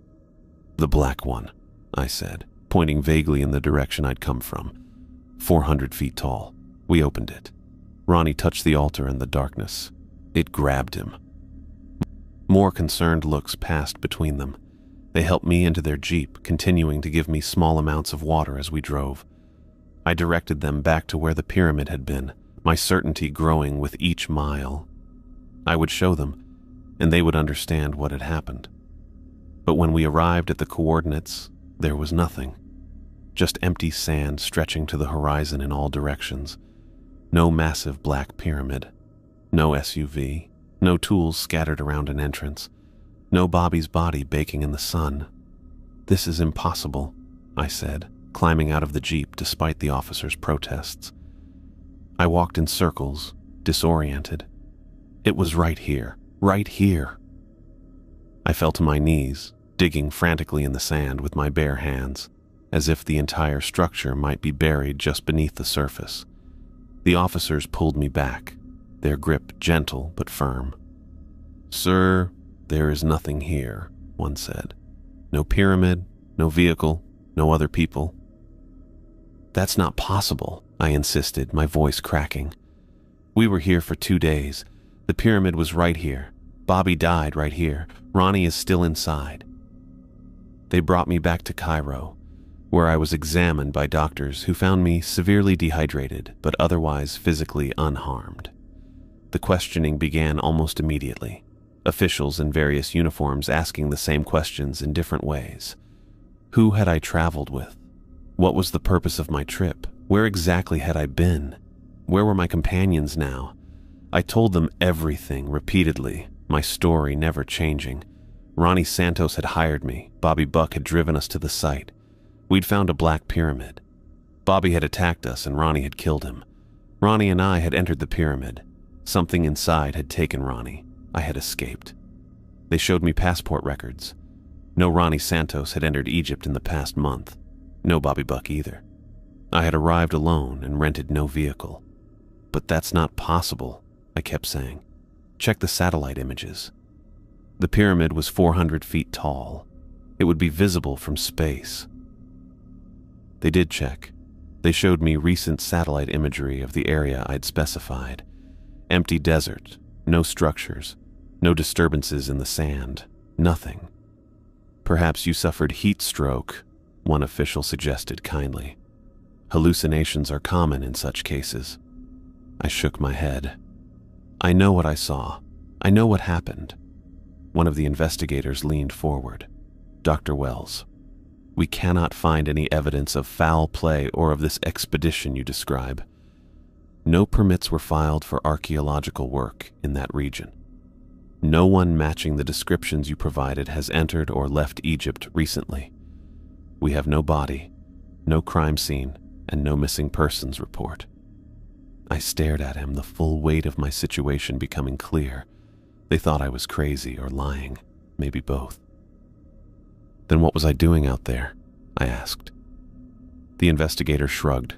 "The black one," I said, pointing vaguely in the direction I'd come from. 400 feet tall. We opened it. Ronnie touched the altar in the darkness. It grabbed him. More concerned looks passed between them. They helped me into their jeep, continuing to give me small amounts of water as we drove. I directed them back to where the pyramid had been, my certainty growing with each mile. I would show them, and they would understand what had happened. But when we arrived at the coordinates, there was nothing. Just empty sand stretching to the horizon in all directions. No massive black pyramid. No SUV. No tools scattered around an entrance. No Bobby's body baking in the sun. "This is impossible," I said, climbing out of the jeep despite the officer's protests. I walked in circles, disoriented. It was right here, right here. I fell to my knees, digging frantically in the sand with my bare hands, as if the entire structure might be buried just beneath the surface. The officers pulled me back, their grip gentle but firm. "Sir, there is nothing here," one said. "No pyramid, no vehicle, no other people." "That's not possible," I insisted, my voice cracking. "We were here for 2 days. The pyramid was right here. Bobby died right here. Ronnie is still inside." They brought me back to Cairo, where I was examined by doctors who found me severely dehydrated but otherwise physically unharmed. The questioning began almost immediately, officials in various uniforms asking the same questions in different ways. Who had I traveled with? What was the purpose of my trip? Where exactly had I been? Where were my companions now? I told them everything repeatedly, my story never changing. Ronnie Santos had hired me. Bobby Buck had driven us to the site. We'd found a black pyramid. Bobby had attacked us and Ronnie had killed him. Ronnie and I had entered the pyramid. Something inside had taken Ronnie. I had escaped. They showed me passport records. No Ronnie Santos had entered Egypt in the past month. No Bobby Buck either. I had arrived alone and rented no vehicle. "But that's not possible," I kept saying. "Check the satellite images." The pyramid was 400 feet tall. It would be visible from space. They did check. They showed me recent satellite imagery of the area I'd specified. Empty desert, no structures, no disturbances in the sand, nothing. Perhaps you suffered heat stroke, one official suggested kindly. Hallucinations are common in such cases. I shook my head. I know what I saw. I know what happened. One of the investigators leaned forward. Dr. Wells, we cannot find any evidence of foul play or of this expedition you describe. No permits were filed for archaeological work in that region. No one matching the descriptions you provided has entered or left Egypt recently. We have no body, no crime scene, and no missing persons report. I stared at him, the full weight of my situation becoming clear. They thought I was crazy or lying, maybe both. Then what was I doing out there? I asked. The investigator shrugged.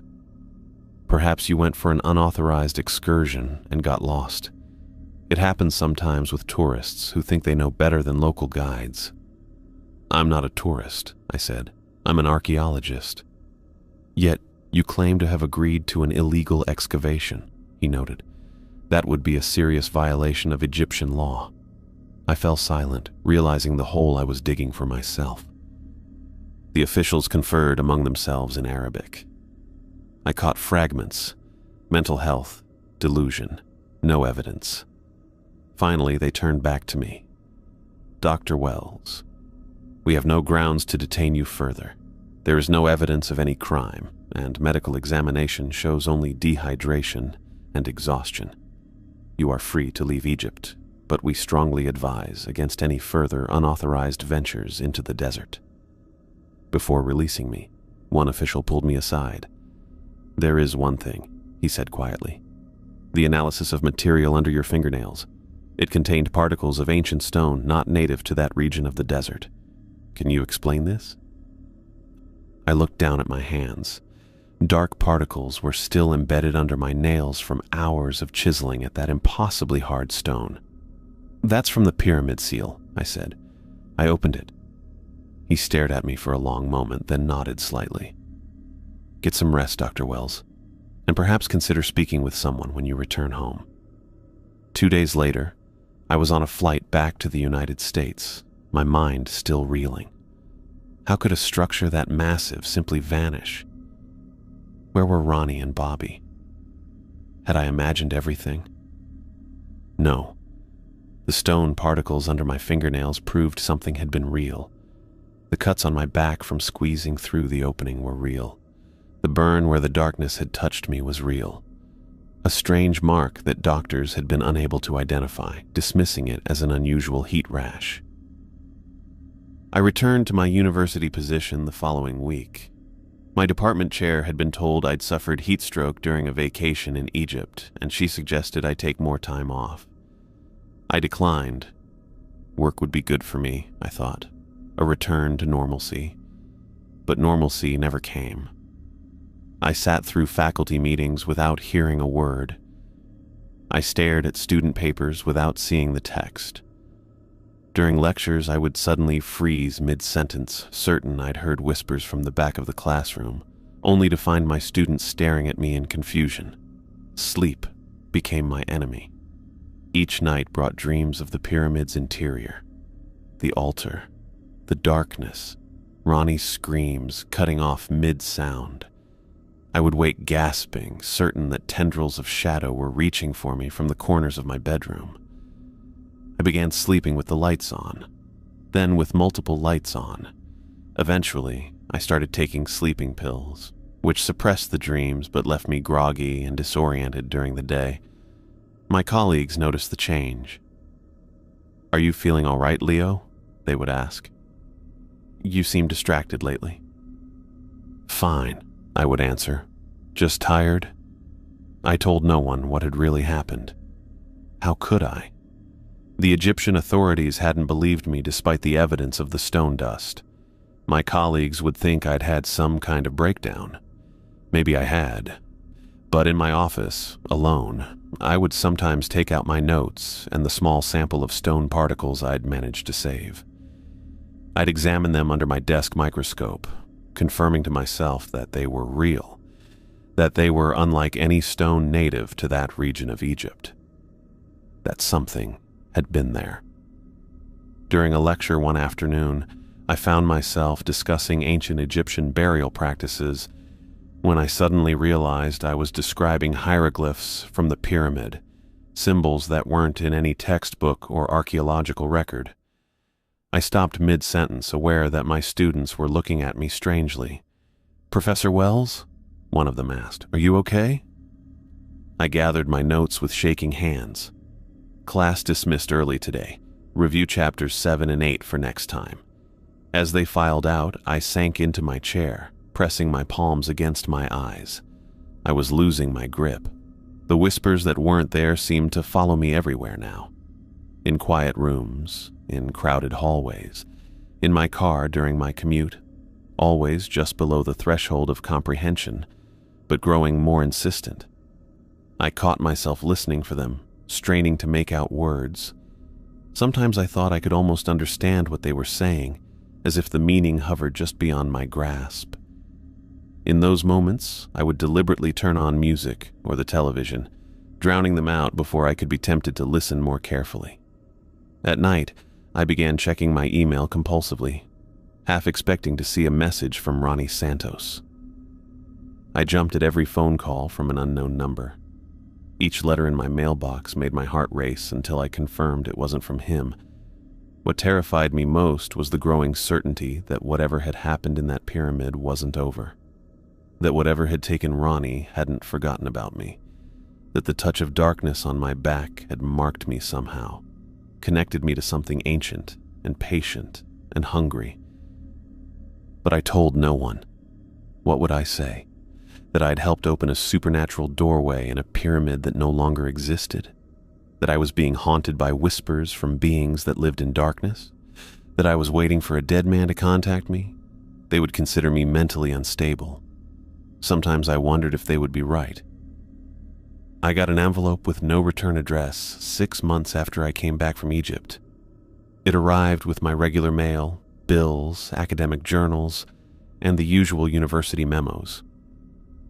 Perhaps you went for an unauthorized excursion and got lost. It happens sometimes with tourists who think they know better than local guides. I'm not a tourist, I said. I'm an archaeologist. Yet, you claim to have agreed to an illegal excavation, he noted. That would be a serious violation of Egyptian law. I fell silent, realizing the hole I was digging for myself. The officials conferred among themselves in Arabic. I caught fragments: mental health, delusion, no evidence. Finally, they turned back to me. Dr. Wells, we have no grounds to detain you further. There is no evidence of any crime, and medical examination shows only dehydration and exhaustion. You are free to leave Egypt, but we strongly advise against any further unauthorized ventures into the desert. Before releasing me, one official pulled me aside. There is one thing, he said quietly. The analysis of material under your fingernails. It contained particles of ancient stone not native to that region of the desert. Can you explain this? I looked down at my hands. Dark particles were still embedded under my nails from hours of chiseling at that impossibly hard stone. That's from the pyramid seal, I said. I opened it. He stared at me for a long moment, then nodded slightly. Get some rest, Dr. Wells, and perhaps consider speaking with someone when you return home. 2 days later, I was on a flight back to the United States, my mind still reeling. How could a structure that massive simply vanish? Where were Ronnie and Bobby? Had I imagined everything? No. The stone particles under my fingernails proved something had been real. The cuts on my back from squeezing through the opening were real. The burn where the darkness had touched me was real. A strange mark that doctors had been unable to identify, dismissing it as an unusual heat rash. I returned to my university position the following week. My department chair had been told I'd suffered heat stroke during a vacation in Egypt, and she suggested I take more time off. I declined. Work would be good for me, I thought. A return to normalcy. But normalcy never came. I sat through faculty meetings without hearing a word. I stared at student papers without seeing the text. During lectures, I would suddenly freeze mid-sentence, certain I'd heard whispers from the back of the classroom, only to find my students staring at me in confusion. Sleep became my enemy. Each night brought dreams of the pyramid's interior, the altar, the darkness, Ronnie's screams cutting off mid-sound. I would wake gasping, certain that tendrils of shadow were reaching for me from the corners of my bedroom. I began sleeping with the lights on, then with multiple lights on. Eventually, I started taking sleeping pills, which suppressed the dreams but left me groggy and disoriented during the day. My colleagues noticed the change. "Are you feeling all right, Leo?" they would ask. "You seem distracted lately." "Fine," I would answer. "Just tired." I told no one what had really happened. How could I? The Egyptian authorities hadn't believed me despite the evidence of the stone dust. My colleagues would think I'd had some kind of breakdown. Maybe I had. But in my office, alone, I would sometimes take out my notes and the small sample of stone particles I'd managed to save. I'd examine them under my desk microscope, confirming to myself that they were real, that they were unlike any stone native to that region of Egypt, that something had been there. During a lecture one afternoon, I found myself discussing ancient Egyptian burial practices when I suddenly realized I was describing hieroglyphs from the pyramid, symbols that weren't in any textbook or archaeological record. I stopped mid-sentence, aware that my students were looking at me strangely. "Professor Wells?" one of them asked. "Are you okay?" I gathered my notes with shaking hands. "Class dismissed early today. Review chapters 7 and 8 for next time." As they filed out, I sank into my chair, pressing my palms against my eyes. I was losing my grip. The whispers that weren't there seemed to follow me everywhere now. In quiet rooms, in crowded hallways, in my car during my commute, always just below the threshold of comprehension, but growing more insistent. I caught myself listening for them, straining to make out words. Sometimes I thought I could almost understand what they were saying, as if the meaning hovered just beyond my grasp. In those moments, I would deliberately turn on music or the television, drowning them out before I could be tempted to listen more carefully. At night, I began checking my email compulsively, half expecting to see a message from Ronnie Santos. I jumped at every phone call from an unknown number. Each letter in my mailbox made my heart race until I confirmed it wasn't from him. What terrified me most was the growing certainty that whatever had happened in that pyramid wasn't over. That whatever had taken Ronnie hadn't forgotten about me. That the touch of darkness on my back had marked me somehow, connected me to something ancient and patient and hungry. But I told no one. What would I say? That I'd helped open a supernatural doorway in a pyramid that no longer existed? That I was being haunted by whispers from beings that lived in darkness? That I was waiting for a dead man to contact me? They would consider me mentally unstable. Sometimes I wondered if they would be right. I got an envelope with no return address 6 months after I came back from Egypt. It arrived with my regular mail, bills, academic journals, and the usual university memos.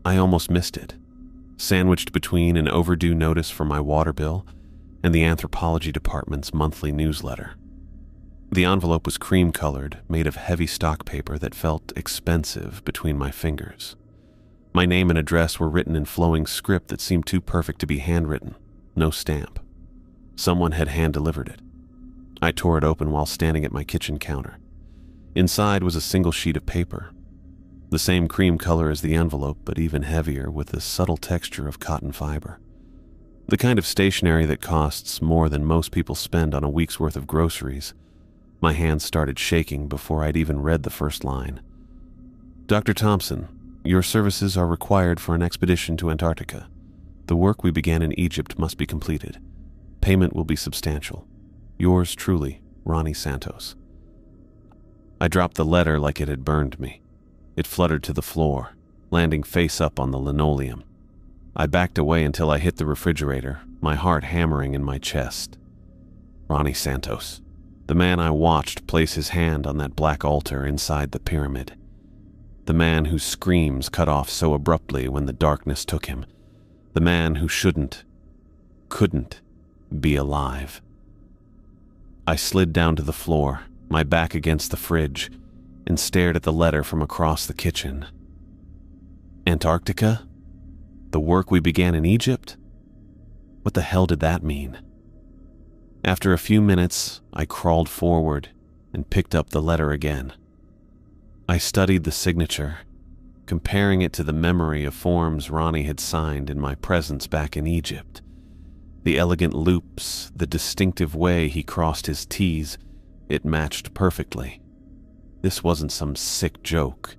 I almost missed it, sandwiched between an overdue notice for my water bill and the anthropology department's monthly newsletter. The envelope was cream-colored, made of heavy stock paper that felt expensive between my fingers. My name and address were written in flowing script that seemed too perfect to be handwritten, no stamp. Someone had hand-delivered it. I tore it open while standing at my kitchen counter. Inside was a single sheet of paper, the same cream color as the envelope, but even heavier with the subtle texture of cotton fiber. The kind of stationery that costs more than most people spend on a week's worth of groceries. My hands started shaking before I'd even read the first line. "Dr. Thompson, your services are required for an expedition to Antarctica. The work we began in Egypt must be completed. Payment will be substantial. Yours truly, Ronnie Santos." I dropped the letter like it had burned me. It fluttered to the floor, landing face up on the linoleum. I backed away until I hit the refrigerator, my heart hammering in my chest. Ronnie Santos, the man I watched place his hand on that black altar inside the pyramid. The man whose screams cut off so abruptly when the darkness took him. The man who couldn't be alive. I slid down to the floor, my back against the fridge, and stared at the letter from across the kitchen. Antarctica? The work we began in Egypt? What the hell did that mean? After a few minutes, I crawled forward and picked up the letter again. I studied the signature, comparing it to the memory of forms Ronnie had signed in my presence back in Egypt. The elegant loops, the distinctive way he crossed his T's, it matched perfectly. This wasn't some sick joke.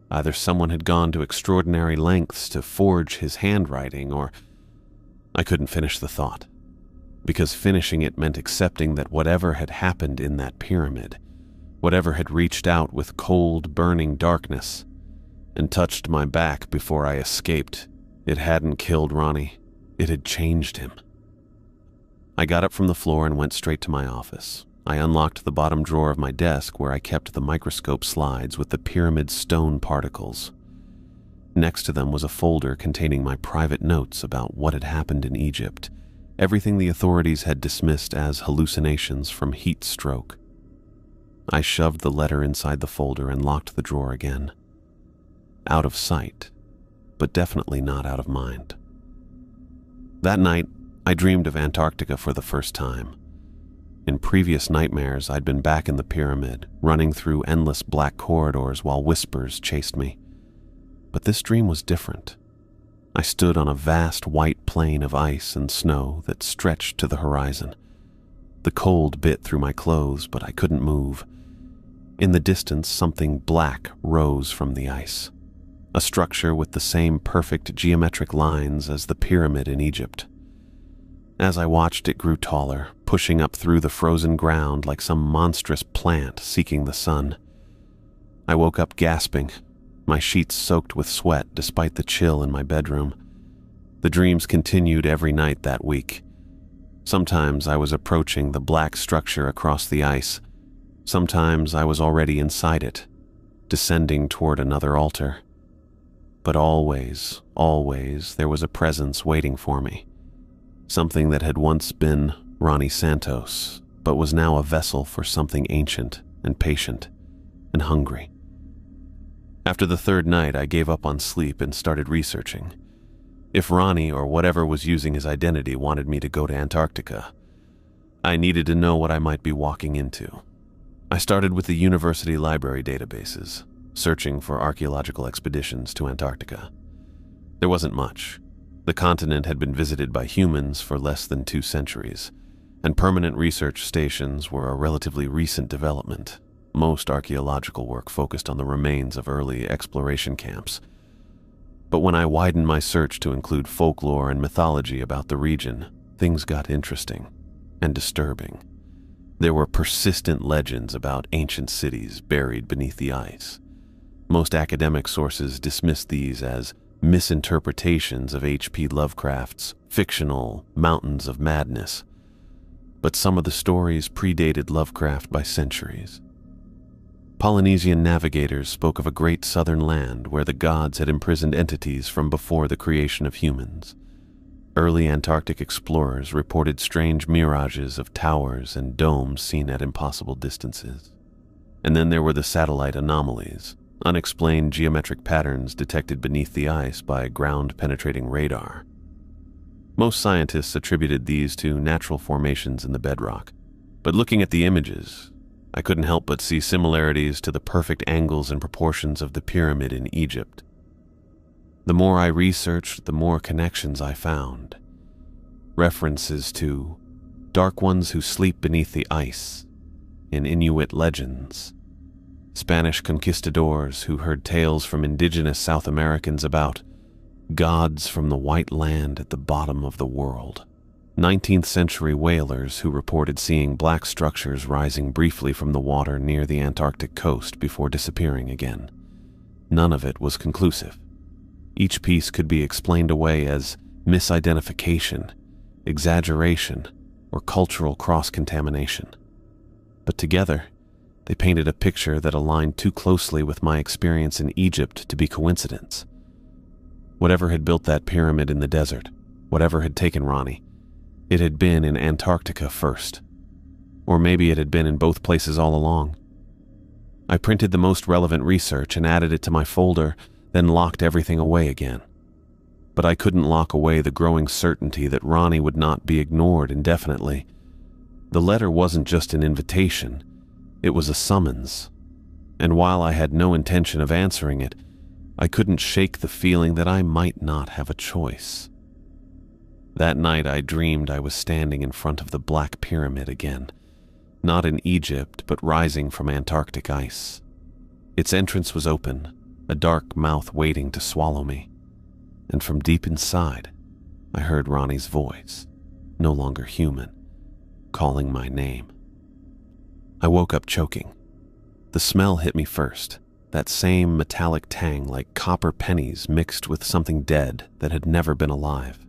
Either someone had gone to extraordinary lengths to forge his handwriting, or... I couldn't finish the thought, because finishing it meant accepting that whatever had happened in that pyramid, whatever had reached out with cold, burning darkness and touched my back before I escaped, it hadn't killed Ronnie. It had changed him. I got up from the floor and went straight to my office. I unlocked the bottom drawer of my desk where I kept the microscope slides with the pyramid stone particles. Next to them was a folder containing my private notes about what had happened in Egypt, everything the authorities had dismissed as hallucinations from heat stroke. I shoved the letter inside the folder and locked the drawer again. Out of sight, but definitely not out of mind. That night, I dreamed of Antarctica for the first time. In previous nightmares, I'd been back in the pyramid, running through endless black corridors while whispers chased me. But this dream was different. I stood on a vast white plain of ice and snow that stretched to the horizon. The cold bit through my clothes, but I couldn't move. In the distance, something black rose from the ice. A structure with the same perfect geometric lines as the pyramid in Egypt. As I watched, it grew taller, pushing up through the frozen ground like some monstrous plant seeking the sun. I woke up gasping, my sheets soaked with sweat despite the chill in my bedroom. The dreams continued every night that week. Sometimes I was approaching the black structure across the ice. Sometimes I was already inside it, descending toward another altar. But always, always, there was a presence waiting for me. Something that had once been Ronnie Santos, but was now a vessel for something ancient and patient and hungry. After the third night, I gave up on sleep and started researching. If Ronnie or whatever was using his identity wanted me to go to Antarctica, I needed to know what I might be walking into. I started with the university library databases, searching for archaeological expeditions to Antarctica. There wasn't much. The continent had been visited by humans for less than 2 centuries, and permanent research stations were a relatively recent development. Most archaeological work focused on the remains of early exploration camps. But when I widened my search to include folklore and mythology about the region, things got interesting and disturbing. There were persistent legends about ancient cities buried beneath the ice. Most academic sources dismissed these as misinterpretations of H.P. Lovecraft's fictional Mountains of Madness. But some of the stories predated Lovecraft by centuries. Polynesian navigators spoke of a great southern land where the gods had imprisoned entities from before the creation of humans. Early Antarctic explorers reported strange mirages of towers and domes seen at impossible distances. And then there were the satellite anomalies, unexplained geometric patterns detected beneath the ice by ground-penetrating radar. Most scientists attributed these to natural formations in the bedrock, but looking at the images, I couldn't help but see similarities to the perfect angles and proportions of the pyramid in Egypt. The more I researched, the more connections I found. References to dark ones who sleep beneath the ice in Inuit legends, Spanish conquistadors who heard tales from indigenous South Americans about gods from the white land at the bottom of the world, 19th century whalers who reported seeing black structures rising briefly from the water near the Antarctic coast before disappearing again. None of it was conclusive. Each piece could be explained away as misidentification, exaggeration, or cultural cross-contamination. But together, they painted a picture that aligned too closely with my experience in Egypt to be coincidence. Whatever had built that pyramid in the desert, whatever had taken Ronnie, it had been in Antarctica first. Or maybe it had been in both places all along. I printed the most relevant research and added it to my folder, then locked everything away again. But I couldn't lock away the growing certainty that Ronnie would not be ignored indefinitely. The letter wasn't just an invitation, it was a summons. And while I had no intention of answering it, I couldn't shake the feeling that I might not have a choice. That night I dreamed I was standing in front of the Black Pyramid again, not in Egypt, but rising from Antarctic ice. Its entrance was open, a dark mouth waiting to swallow me. And from deep inside, I heard Ronnie's voice, no longer human, calling my name. I woke up choking. The smell hit me first, that same metallic tang like copper pennies mixed with something dead that had never been alive.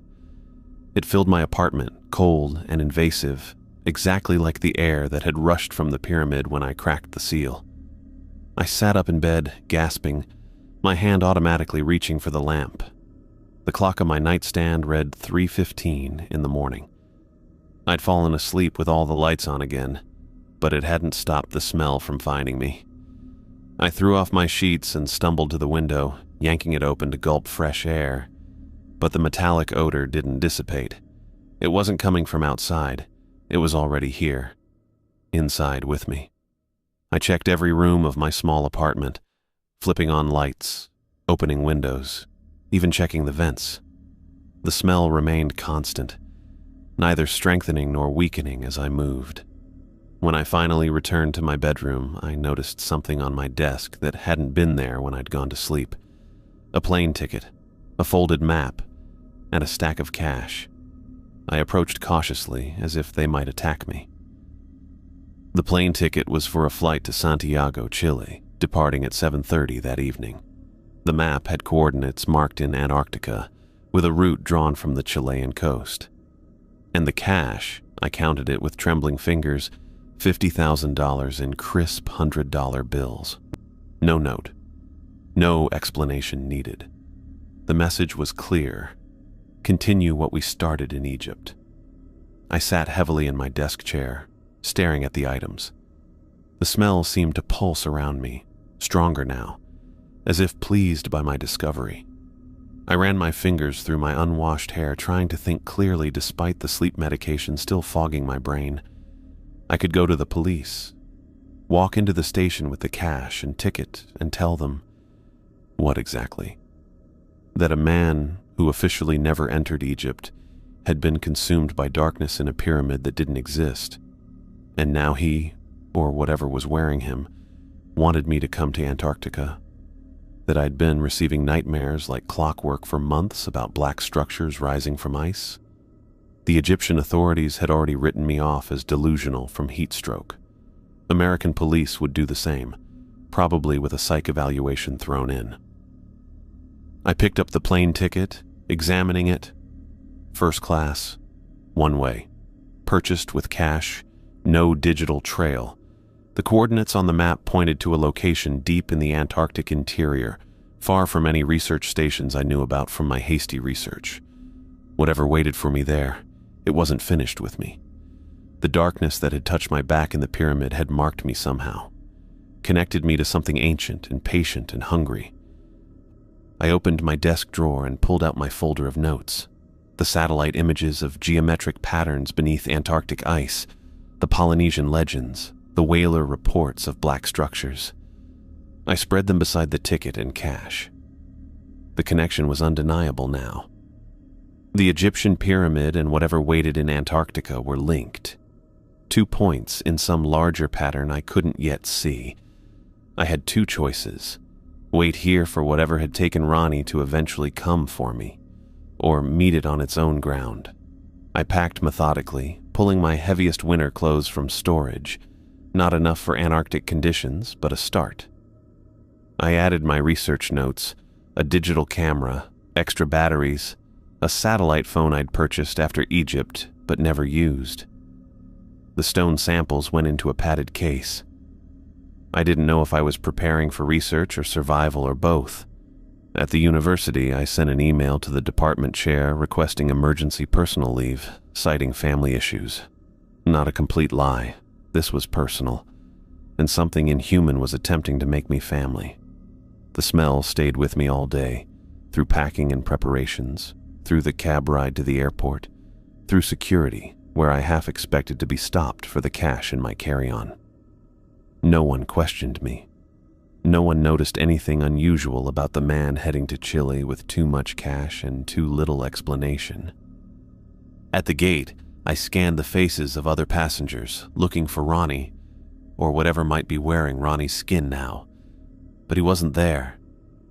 It filled my apartment, cold and invasive, exactly like the air that had rushed from the pyramid when I cracked the seal. I sat up in bed, gasping, my hand automatically reaching for the lamp. The clock on my nightstand read 3:15 in the morning. I'd fallen asleep with all the lights on again, but it hadn't stopped the smell from finding me. I threw off my sheets and stumbled to the window, yanking it open to gulp fresh air. But the metallic odor didn't dissipate. It wasn't coming from outside. It was already here, inside with me. I checked every room of my small apartment, flipping on lights, opening windows, even checking the vents. The smell remained constant, neither strengthening nor weakening as I moved. When I finally returned to my bedroom, I noticed something on my desk that hadn't been there when I'd gone to sleep. A plane ticket, a folded map, and a stack of cash. I approached cautiously, as if they might attack me. The plane ticket was for a flight to Santiago, Chile, departing at 7:30 that evening. The map had coordinates marked in Antarctica, with a route drawn from the Chilean coast. And the cash, I counted it with trembling fingers, $50,000 in crisp $100 bills. No note. No explanation needed. The message was clear. Continue what we started in Egypt. I sat heavily in my desk chair, staring at the items. The smell seemed to pulse around me, stronger now, as if pleased by my discovery. I ran my fingers through my unwashed hair, trying to think clearly despite the sleep medication still fogging my brain. I could go to the police, walk into the station with the cash and ticket and tell them, what exactly? That a man who officially never entered Egypt had been consumed by darkness in a pyramid that didn't exist, and now he, or whatever was wearing him, wanted me to come to Antarctica. That I'd been receiving nightmares like clockwork for months about black structures rising from ice. The Egyptian authorities had already written me off as delusional from heat stroke. American police would do the same, probably with a psych evaluation thrown in. I picked up the plane ticket, examining it. First class, one way. Purchased with cash, no digital trail. The coordinates on the map pointed to a location deep in the Antarctic interior, far from any research stations I knew about from my hasty research. Whatever waited for me there, it wasn't finished with me. The darkness that had touched my back in the pyramid had marked me somehow, connected me to something ancient and patient and hungry. I opened my desk drawer and pulled out my folder of notes. The satellite images of geometric patterns beneath Antarctic ice, the Polynesian legends, the whaler reports of black structures. I spread them beside the ticket and cash. The connection was undeniable now. The Egyptian pyramid and whatever waited in Antarctica were linked. 2 points in some larger pattern I couldn't yet see. I had 2 choices. Wait here for whatever had taken Ronnie to eventually come for me, or meet it on its own ground. I packed methodically, pulling my heaviest winter clothes from storage. Not enough for Antarctic conditions, but a start. I added my research notes, a digital camera, extra batteries, a satellite phone I'd purchased after Egypt but never used. The stone samples went into a padded case. I didn't know if I was preparing for research or survival or both. At the university, I sent an email to the department chair requesting emergency personal leave, citing family issues. Not a complete lie. This was personal, and something inhuman was attempting to make me family. The smell stayed with me all day, through packing and preparations, through the cab ride to the airport, through security, where I half expected to be stopped for the cash in my carry-on. No one questioned me. No one noticed anything unusual about the man heading to Chile with too much cash and too little explanation. At the gate, I scanned the faces of other passengers, looking for Ronnie, or whatever might be wearing Ronnie's skin now. But he wasn't there.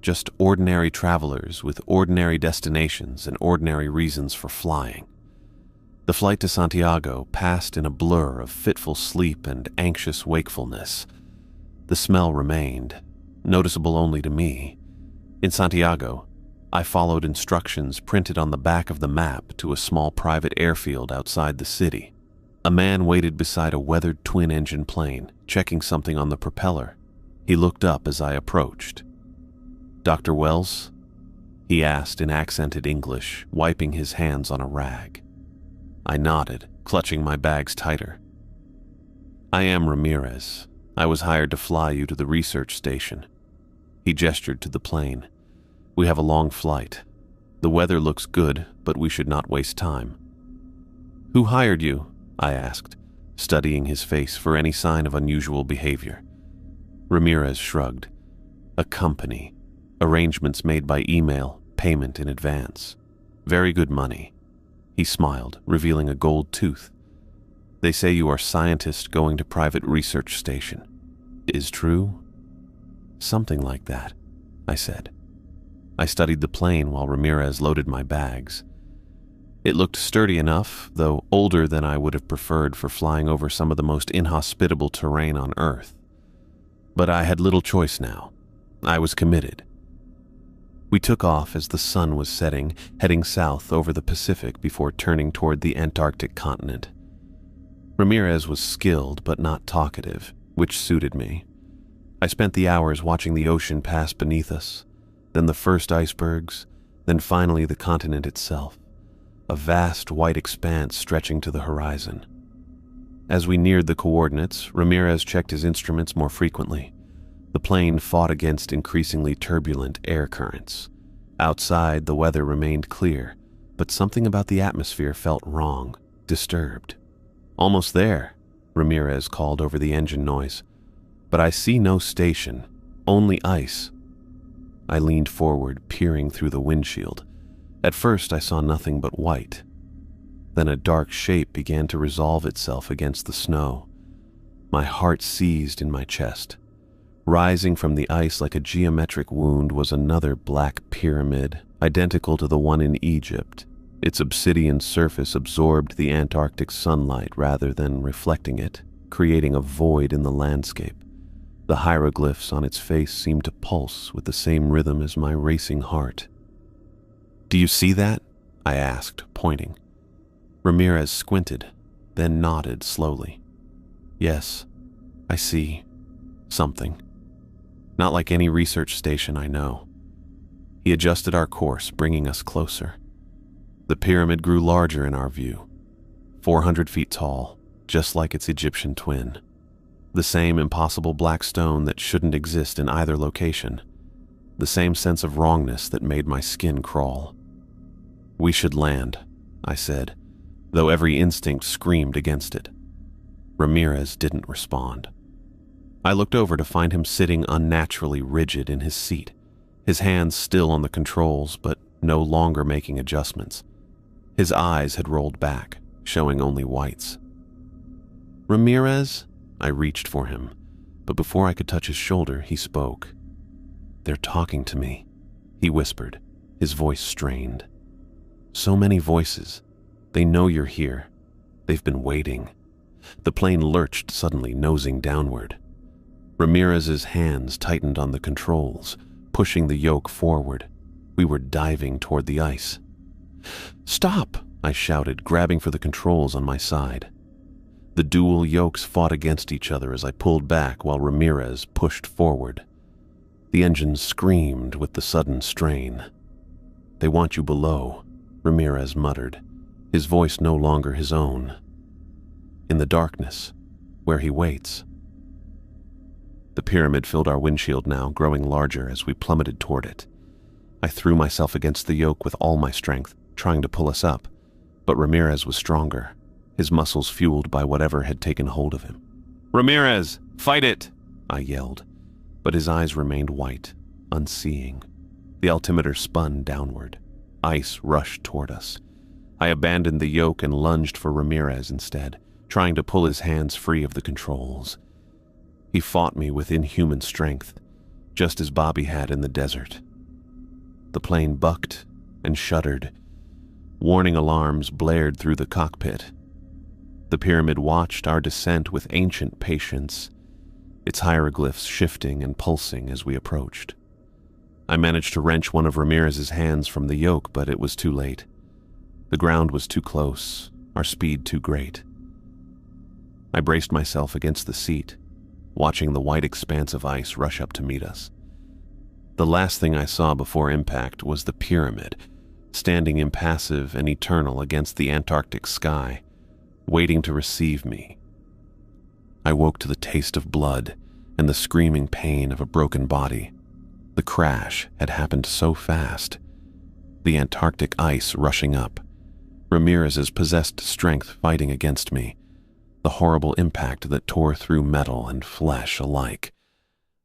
Just ordinary travelers with ordinary destinations and ordinary reasons for flying. The flight to Santiago passed in a blur of fitful sleep and anxious wakefulness. The smell remained, noticeable only to me. In Santiago, I followed instructions printed on the back of the map to a small private airfield outside the city. A man waited beside a weathered twin-engine plane, checking something on the propeller. He looked up as I approached. "Dr. Wells?" he asked in accented English, wiping his hands on a rag. I nodded, clutching my bags tighter. "I am Ramirez. I was hired to fly you to the research station." He gestured to the plane. "We have a long flight. The weather looks good, but we should not waste time." "Who hired you?" I asked, studying his face for any sign of unusual behavior. Ramirez shrugged. "A company. Arrangements made by email, payment in advance. Very good money." He smiled, revealing a gold tooth. "They say you are scientist going to private research station. Is true?" "Something like that," I said. I studied the plane while Ramirez loaded my bags. It looked sturdy enough, though older than I would have preferred for flying over some of the most inhospitable terrain on Earth. But I had little choice now. I was committed. We took off as the sun was setting, heading south over the Pacific before turning toward the Antarctic continent. Ramirez was skilled but not talkative, which suited me. I spent the hours watching the ocean pass beneath us, then the first icebergs, then finally the continent itself, a vast white expanse stretching to the horizon. As we neared the coordinates, Ramirez checked his instruments more frequently. The plane fought against increasingly turbulent air currents. Outside, the weather remained clear, but something about the atmosphere felt wrong, disturbed. "Almost there," Ramirez called over the engine noise. "But I see no station, only ice." I leaned forward, peering through the windshield. At first, I saw nothing but white. Then a dark shape began to resolve itself against the snow. My heart seized in my chest. Rising from the ice like a geometric wound was another black pyramid, identical to the one in Egypt. Its obsidian surface absorbed the Antarctic sunlight rather than reflecting it, creating a void in the landscape. The hieroglyphs on its face seemed to pulse with the same rhythm as my racing heart. "Do you see that?" I asked, pointing. Ramirez squinted, then nodded slowly. "Yes, I see something. Not like any research station I know." He adjusted our course, bringing us closer. The pyramid grew larger in our view, 400 feet tall, just like its Egyptian twin. The same impossible black stone that shouldn't exist in either location. The same sense of wrongness that made my skin crawl. "We should land," I said, though every instinct screamed against it. Ramirez didn't respond. I looked over to find him sitting unnaturally rigid in his seat, his hands still on the controls but no longer making adjustments. His eyes had rolled back, showing only whites. "Ramirez?" I reached for him, but before I could touch his shoulder, he spoke. "They're talking to me," he whispered, his voice strained. "So many voices. They know you're here. They've been waiting." The plane lurched suddenly, nosing downward. Ramirez's hands tightened on the controls, pushing the yoke forward. We were diving toward the ice. "Stop!" I shouted, grabbing for the controls on my side. The dual yokes fought against each other as I pulled back while Ramirez pushed forward. The engines screamed with the sudden strain. "They want you below," Ramirez muttered, his voice no longer his own. "In the darkness, where he waits." The pyramid filled our windshield now, growing larger as we plummeted toward it. I threw myself against the yoke with all my strength, trying to pull us up, but Ramirez was stronger, his muscles fueled by whatever had taken hold of him. "Ramirez, fight it!" I yelled, but his eyes remained white, unseeing. The altimeter spun downward. Ice rushed toward us. I abandoned the yoke and lunged for Ramirez instead, trying to pull his hands free of the controls. He fought me with inhuman strength, just as Bobby had in the desert. The plane bucked and shuddered. Warning alarms blared through the cockpit. The pyramid watched our descent with ancient patience, its hieroglyphs shifting and pulsing as we approached. I managed to wrench one of Ramirez's hands from the yoke, but it was too late. The ground was too close, our speed too great. I braced myself against the seat, watching the white expanse of ice rush up to meet us. The last thing I saw before impact was the pyramid, standing impassive and eternal against the Antarctic sky, waiting to receive me. I woke to the taste of blood and the screaming pain of a broken body. The crash had happened so fast. The Antarctic ice rushing up, Ramirez's possessed strength fighting against me, the horrible impact that tore through metal and flesh alike.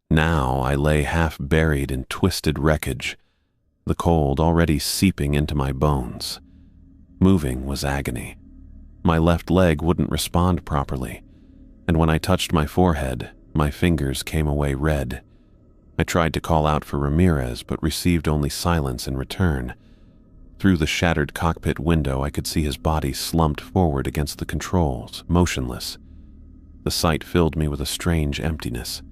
Now I lay half buried in twisted wreckage, the cold already seeping into my bones. Moving was agony. My left leg wouldn't respond properly, and when I touched my forehead, my fingers came away red. I tried to call out for Ramirez, but received only silence in return. Through the shattered cockpit window, I could see his body slumped forward against the controls, motionless. The sight filled me with a strange emptiness.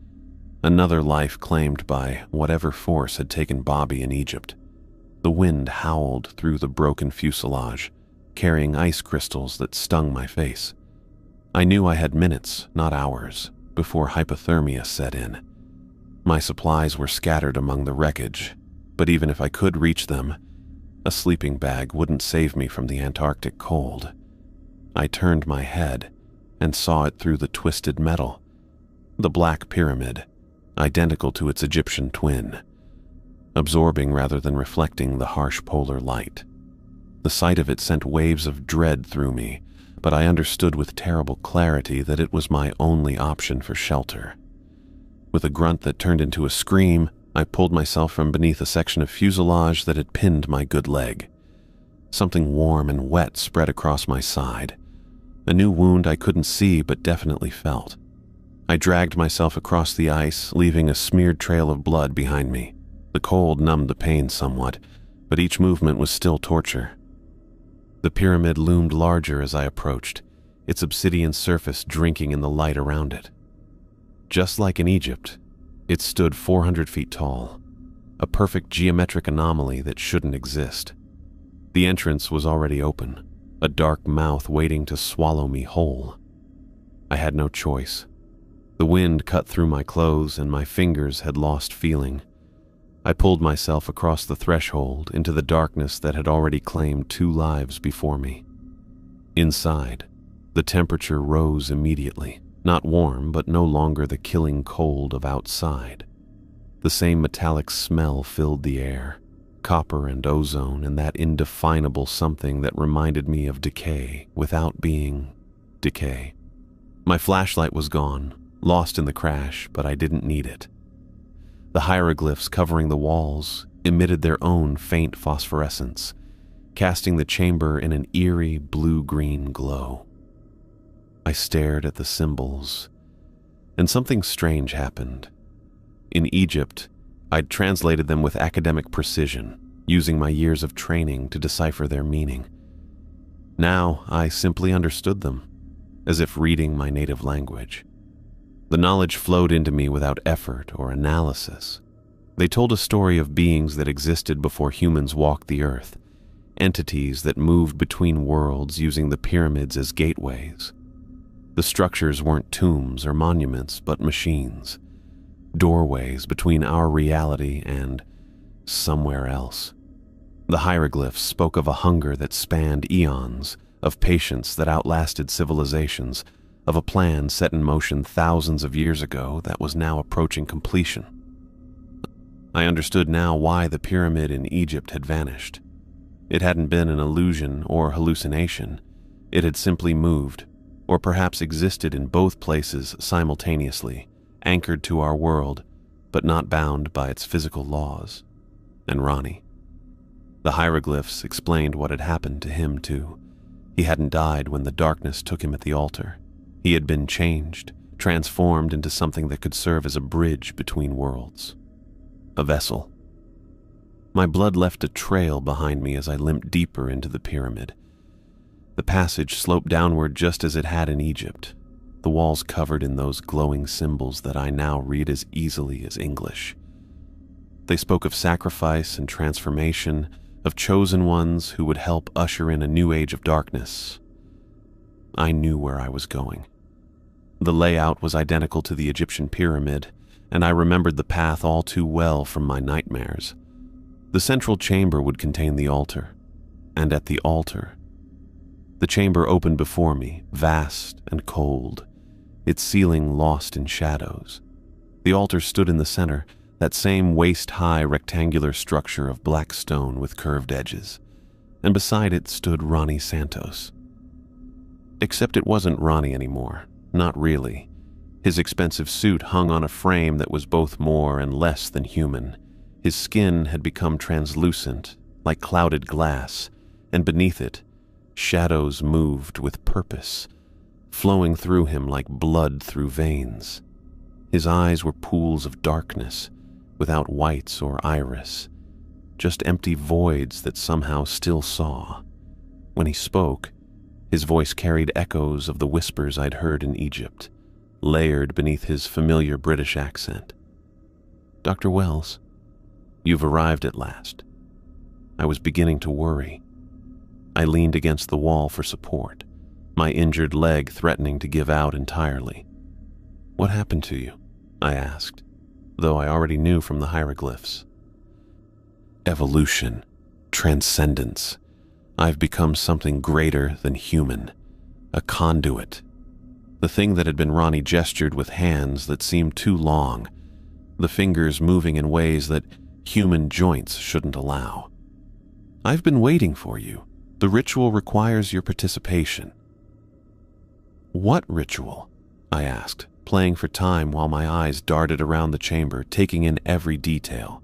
Another life claimed by whatever force had taken Bobby in Egypt. The wind howled through the broken fuselage, carrying ice crystals that stung my face. I knew I had minutes, not hours, before hypothermia set in. My supplies were scattered among the wreckage, but even if I could reach them, a sleeping bag wouldn't save me from the Antarctic cold. I turned my head and saw it through the twisted metal. The Black Pyramid, identical to its Egyptian twin, absorbing rather than reflecting the harsh polar light. The sight of it sent waves of dread through me, but I understood with terrible clarity that it was my only option for shelter. With a grunt that turned into a scream, I pulled myself from beneath a section of fuselage that had pinned my good leg. Something warm and wet spread across my side. A new wound I couldn't see but definitely felt. I dragged myself across the ice, leaving a smeared trail of blood behind me. The cold numbed the pain somewhat, but each movement was still torture. The pyramid loomed larger as I approached, its obsidian surface drinking in the light around it. Just like in Egypt, it stood 400 feet tall, a perfect geometric anomaly that shouldn't exist. The entrance was already open, a dark mouth waiting to swallow me whole. I had no choice. The wind cut through my clothes and my fingers had lost feeling. I pulled myself across the threshold into the darkness that had already claimed 2 lives before me. Inside, the temperature rose immediately. Not warm, but no longer the killing cold of outside. The same metallic smell filled the air, copper and ozone and that indefinable something that reminded me of decay without being decay. My flashlight was gone, lost in the crash, but I didn't need it. The hieroglyphs covering the walls emitted their own faint phosphorescence, casting the chamber in an eerie blue-green glow. I stared at the symbols, and something strange happened. In Egypt, I'd translated them with academic precision, using my years of training to decipher their meaning. Now I simply understood them, as if reading my native language. The knowledge flowed into me without effort or analysis. They told a story of beings that existed before humans walked the earth, entities that moved between worlds using the pyramids as gateways. The structures weren't tombs or monuments, but machines, doorways between our reality and somewhere else. The hieroglyphs spoke of a hunger that spanned eons, of patience that outlasted civilizations, of a plan set in motion thousands of years ago that was now approaching completion. I understood now why the pyramid in Egypt had vanished. It hadn't been an illusion or hallucination. It had simply moved, or perhaps existed in both places simultaneously, anchored to our world, but not bound by its physical laws. And Ronnie. The hieroglyphs explained what had happened to him, too. He hadn't died when the darkness took him at the altar. He had been changed, transformed into something that could serve as a bridge between worlds. A vessel. My blood left a trail behind me as I limped deeper into the pyramid. The passage sloped downward just as it had in Egypt, the walls covered in those glowing symbols that I now read as easily as English. They spoke of sacrifice and transformation, of chosen ones who would help usher in a new age of darkness. I knew where I was going. The layout was identical to the Egyptian pyramid, and I remembered the path all too well from my nightmares. The central chamber would contain the altar, and at the altar, the chamber opened before me, vast and cold, its ceiling lost in shadows. The altar stood in the center, that same waist-high rectangular structure of black stone with curved edges, and beside it stood Ronnie Santos. Except it wasn't Ronnie anymore, not really. His expensive suit hung on a frame that was both more and less than human. His skin had become translucent, like clouded glass, and beneath it, shadows moved with purpose, flowing through him like blood through veins. His eyes were pools of darkness, without whites or iris, just empty voids that somehow still saw. When he spoke, his voice carried echoes of the whispers I'd heard in Egypt, layered beneath his familiar British accent. "Dr. Wells, you've arrived at last." I was beginning to worry. I leaned against the wall for support, my injured leg threatening to give out entirely. "What happened to you?" I asked, though I already knew from the hieroglyphs. "Evolution, transcendence. I've become something greater than human, a conduit." The thing that had been Ronnie gestured with hands that seemed too long, the fingers moving in ways that human joints shouldn't allow. "I've been waiting for you. The ritual requires your participation." "What ritual?" I asked, playing for time while my eyes darted around the chamber, taking in every detail.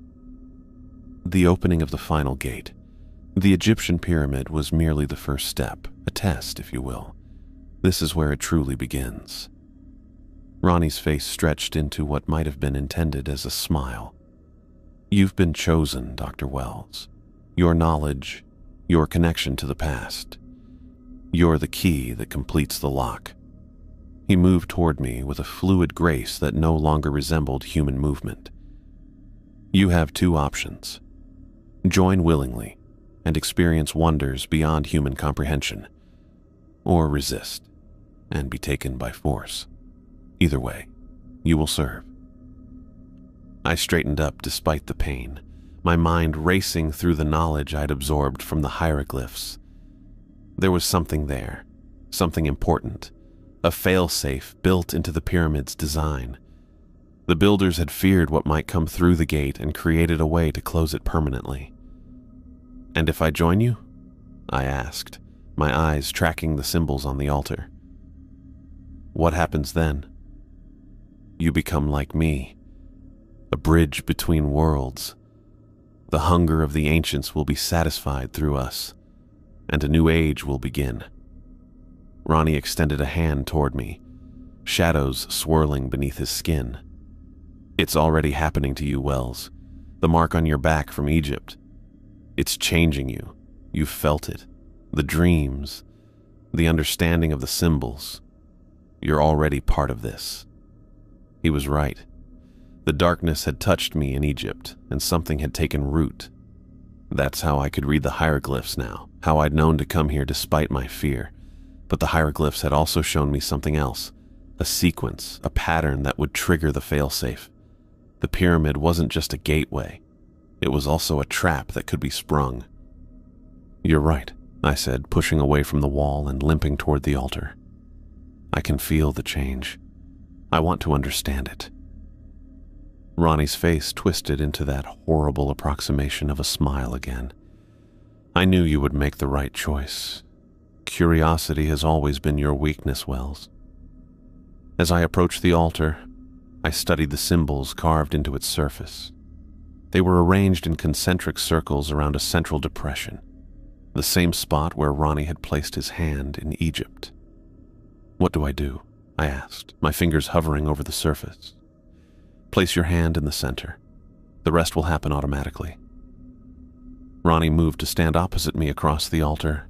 "The opening of the final gate. The Egyptian pyramid was merely the first step, a test, if you will. This is where it truly begins." Ronnie's face stretched into what might have been intended as a smile. "You've been chosen, Dr. Wells. Your knowledge, your connection to the past. You're the key that completes the lock." He moved toward me with a fluid grace that no longer resembled human movement. "You have two options. Join willingly and experience wonders beyond human comprehension, or resist and be taken by force. Either way, you will serve." I straightened up despite the pain, my mind racing through the knowledge I'd absorbed from the hieroglyphs. There was something there, something important, a failsafe built into the pyramid's design. The builders had feared what might come through the gate and created a way to close it permanently. "And if I join you?" I asked, my eyes tracking the symbols on the altar. "What happens then?" "You become like me, a bridge between worlds. The hunger of the ancients will be satisfied through us, and a new age will begin." Ronnie extended a hand toward me, shadows swirling beneath his skin. "It's already happening to you, Wells. The mark on your back from Egypt. It's changing you. You've felt it. The dreams, the understanding of the symbols. You're already part of this." He was right. The darkness had touched me in Egypt, and something had taken root. That's how I could read the hieroglyphs now, how I'd known to come here despite my fear. But the hieroglyphs had also shown me something else, a sequence, a pattern that would trigger the failsafe. The pyramid wasn't just a gateway. It was also a trap that could be sprung. "You're right," I said, pushing away from the wall and limping toward the altar. "I can feel the change. I want to understand it." Ronnie's face twisted into that horrible approximation of a smile again. "I knew you would make the right choice. Curiosity has always been your weakness, Wells." As I approached the altar, I studied the symbols carved into its surface. They were arranged in concentric circles around a central depression, the same spot where Ronnie had placed his hand in Egypt. "What do I do?" I asked, my fingers hovering over the surface. "Place your hand in the center. The rest will happen automatically." Ronnie moved to stand opposite me across the altar.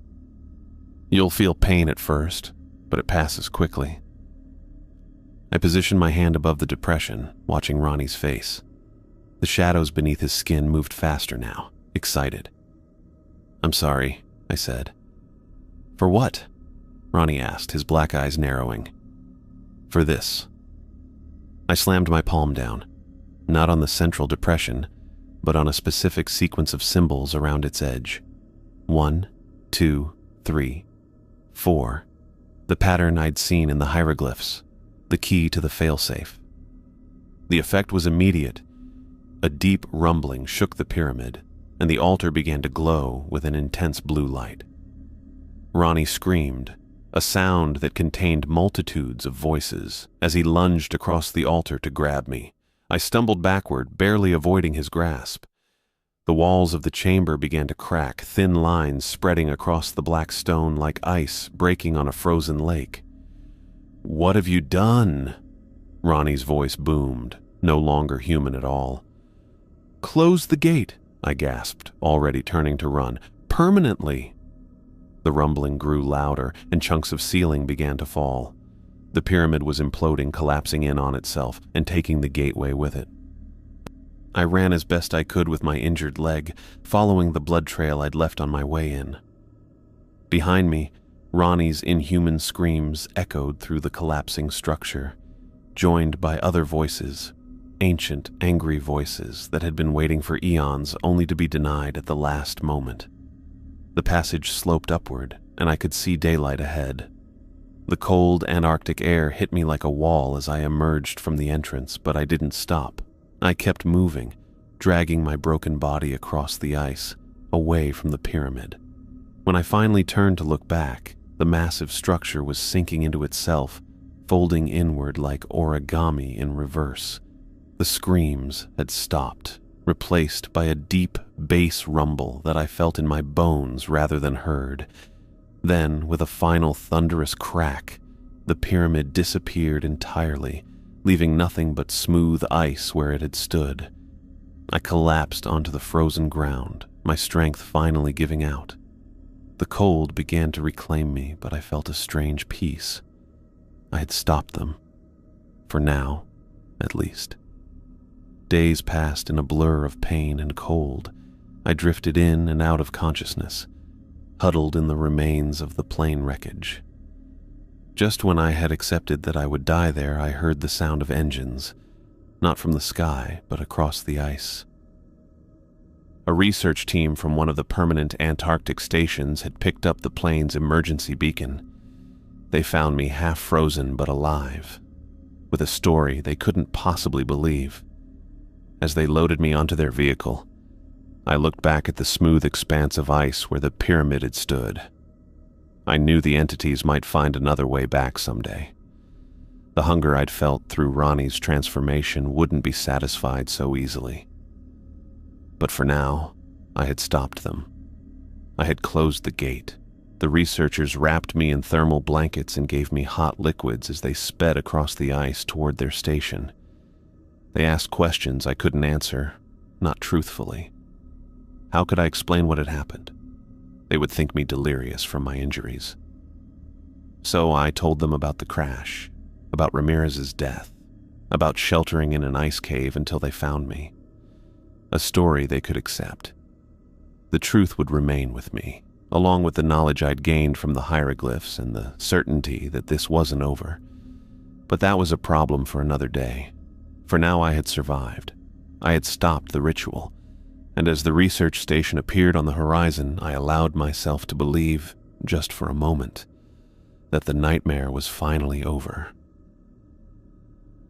"You'll feel pain at first, but it passes quickly." I positioned my hand above the depression, watching Ronnie's face. The shadows beneath his skin moved faster now, excited. "I'm sorry," I said. "For what?" Ronnie asked, his black eyes narrowing. "For this." I slammed my palm down, not on the central depression, but on a specific sequence of symbols around its edge. 1, 2, 3, 4. The pattern I'd seen in the hieroglyphs. the key to the failsafe. The effect was immediate. A deep rumbling shook the pyramid, and the altar began to glow with an intense blue light. Ronnie screamed, a sound that contained multitudes of voices, as he lunged across the altar to grab me. I stumbled backward, barely avoiding his grasp. The walls of the chamber began to crack, thin lines spreading across the black stone like ice breaking on a frozen lake. "What have you done?" Ronnie's voice boomed, no longer human at all. "Close the gate," I gasped, already turning to run. "Permanently." The rumbling grew louder, and chunks of ceiling began to fall. The pyramid was imploding, collapsing in on itself, and taking the gateway with it. I ran as best I could with my injured leg, following the blood trail I'd left on my way in. Behind me, Ronnie's inhuman screams echoed through the collapsing structure, joined by other voices, ancient, angry voices that had been waiting for eons only to be denied at the last moment. The passage sloped upward, and I could see daylight ahead. The cold Antarctic air hit me like a wall as I emerged from the entrance, but I didn't stop. I kept moving, dragging my broken body across the ice, away from the pyramid. When I finally turned to look back, the massive structure was sinking into itself, folding inward like origami in reverse. The screams had stopped, replaced by a deep bass rumble that I felt in my bones rather than heard. Then, with a final thunderous crack, the pyramid disappeared entirely, leaving nothing but smooth ice where it had stood. I collapsed onto the frozen ground, my strength finally giving out. The cold began to reclaim me, but I felt a strange peace. I had stopped them. For now, at least. Days passed in a blur of pain and cold. I drifted in and out of consciousness, huddled in the remains of the plane wreckage. Just when I had accepted that I would die there, I heard the sound of engines, not from the sky, but across the ice. A research team from one of the permanent Antarctic stations had picked up the plane's emergency beacon. They found me half frozen but alive, with a story they couldn't possibly believe. As they loaded me onto their vehicle, I looked back at the smooth expanse of ice where the pyramid had stood. I knew the entities might find another way back someday. The hunger I'd felt through Ronnie's transformation wouldn't be satisfied so easily. But for now, I had stopped them. I had closed the gate. The researchers wrapped me in thermal blankets and gave me hot liquids as they sped across the ice toward their station. They asked questions I couldn't answer, not truthfully. How could I explain what had happened? They would think me delirious from my injuries. So I told them about the crash, about Ramirez's death, about sheltering in an ice cave until they found me. A story they could accept. The truth would remain with me, along with the knowledge I'd gained from the hieroglyphs and the certainty that this wasn't over. But that was a problem for another day. For now I had survived. I had stopped the ritual. And as the research station appeared on the horizon, I allowed myself to believe, just for a moment, that the nightmare was finally over.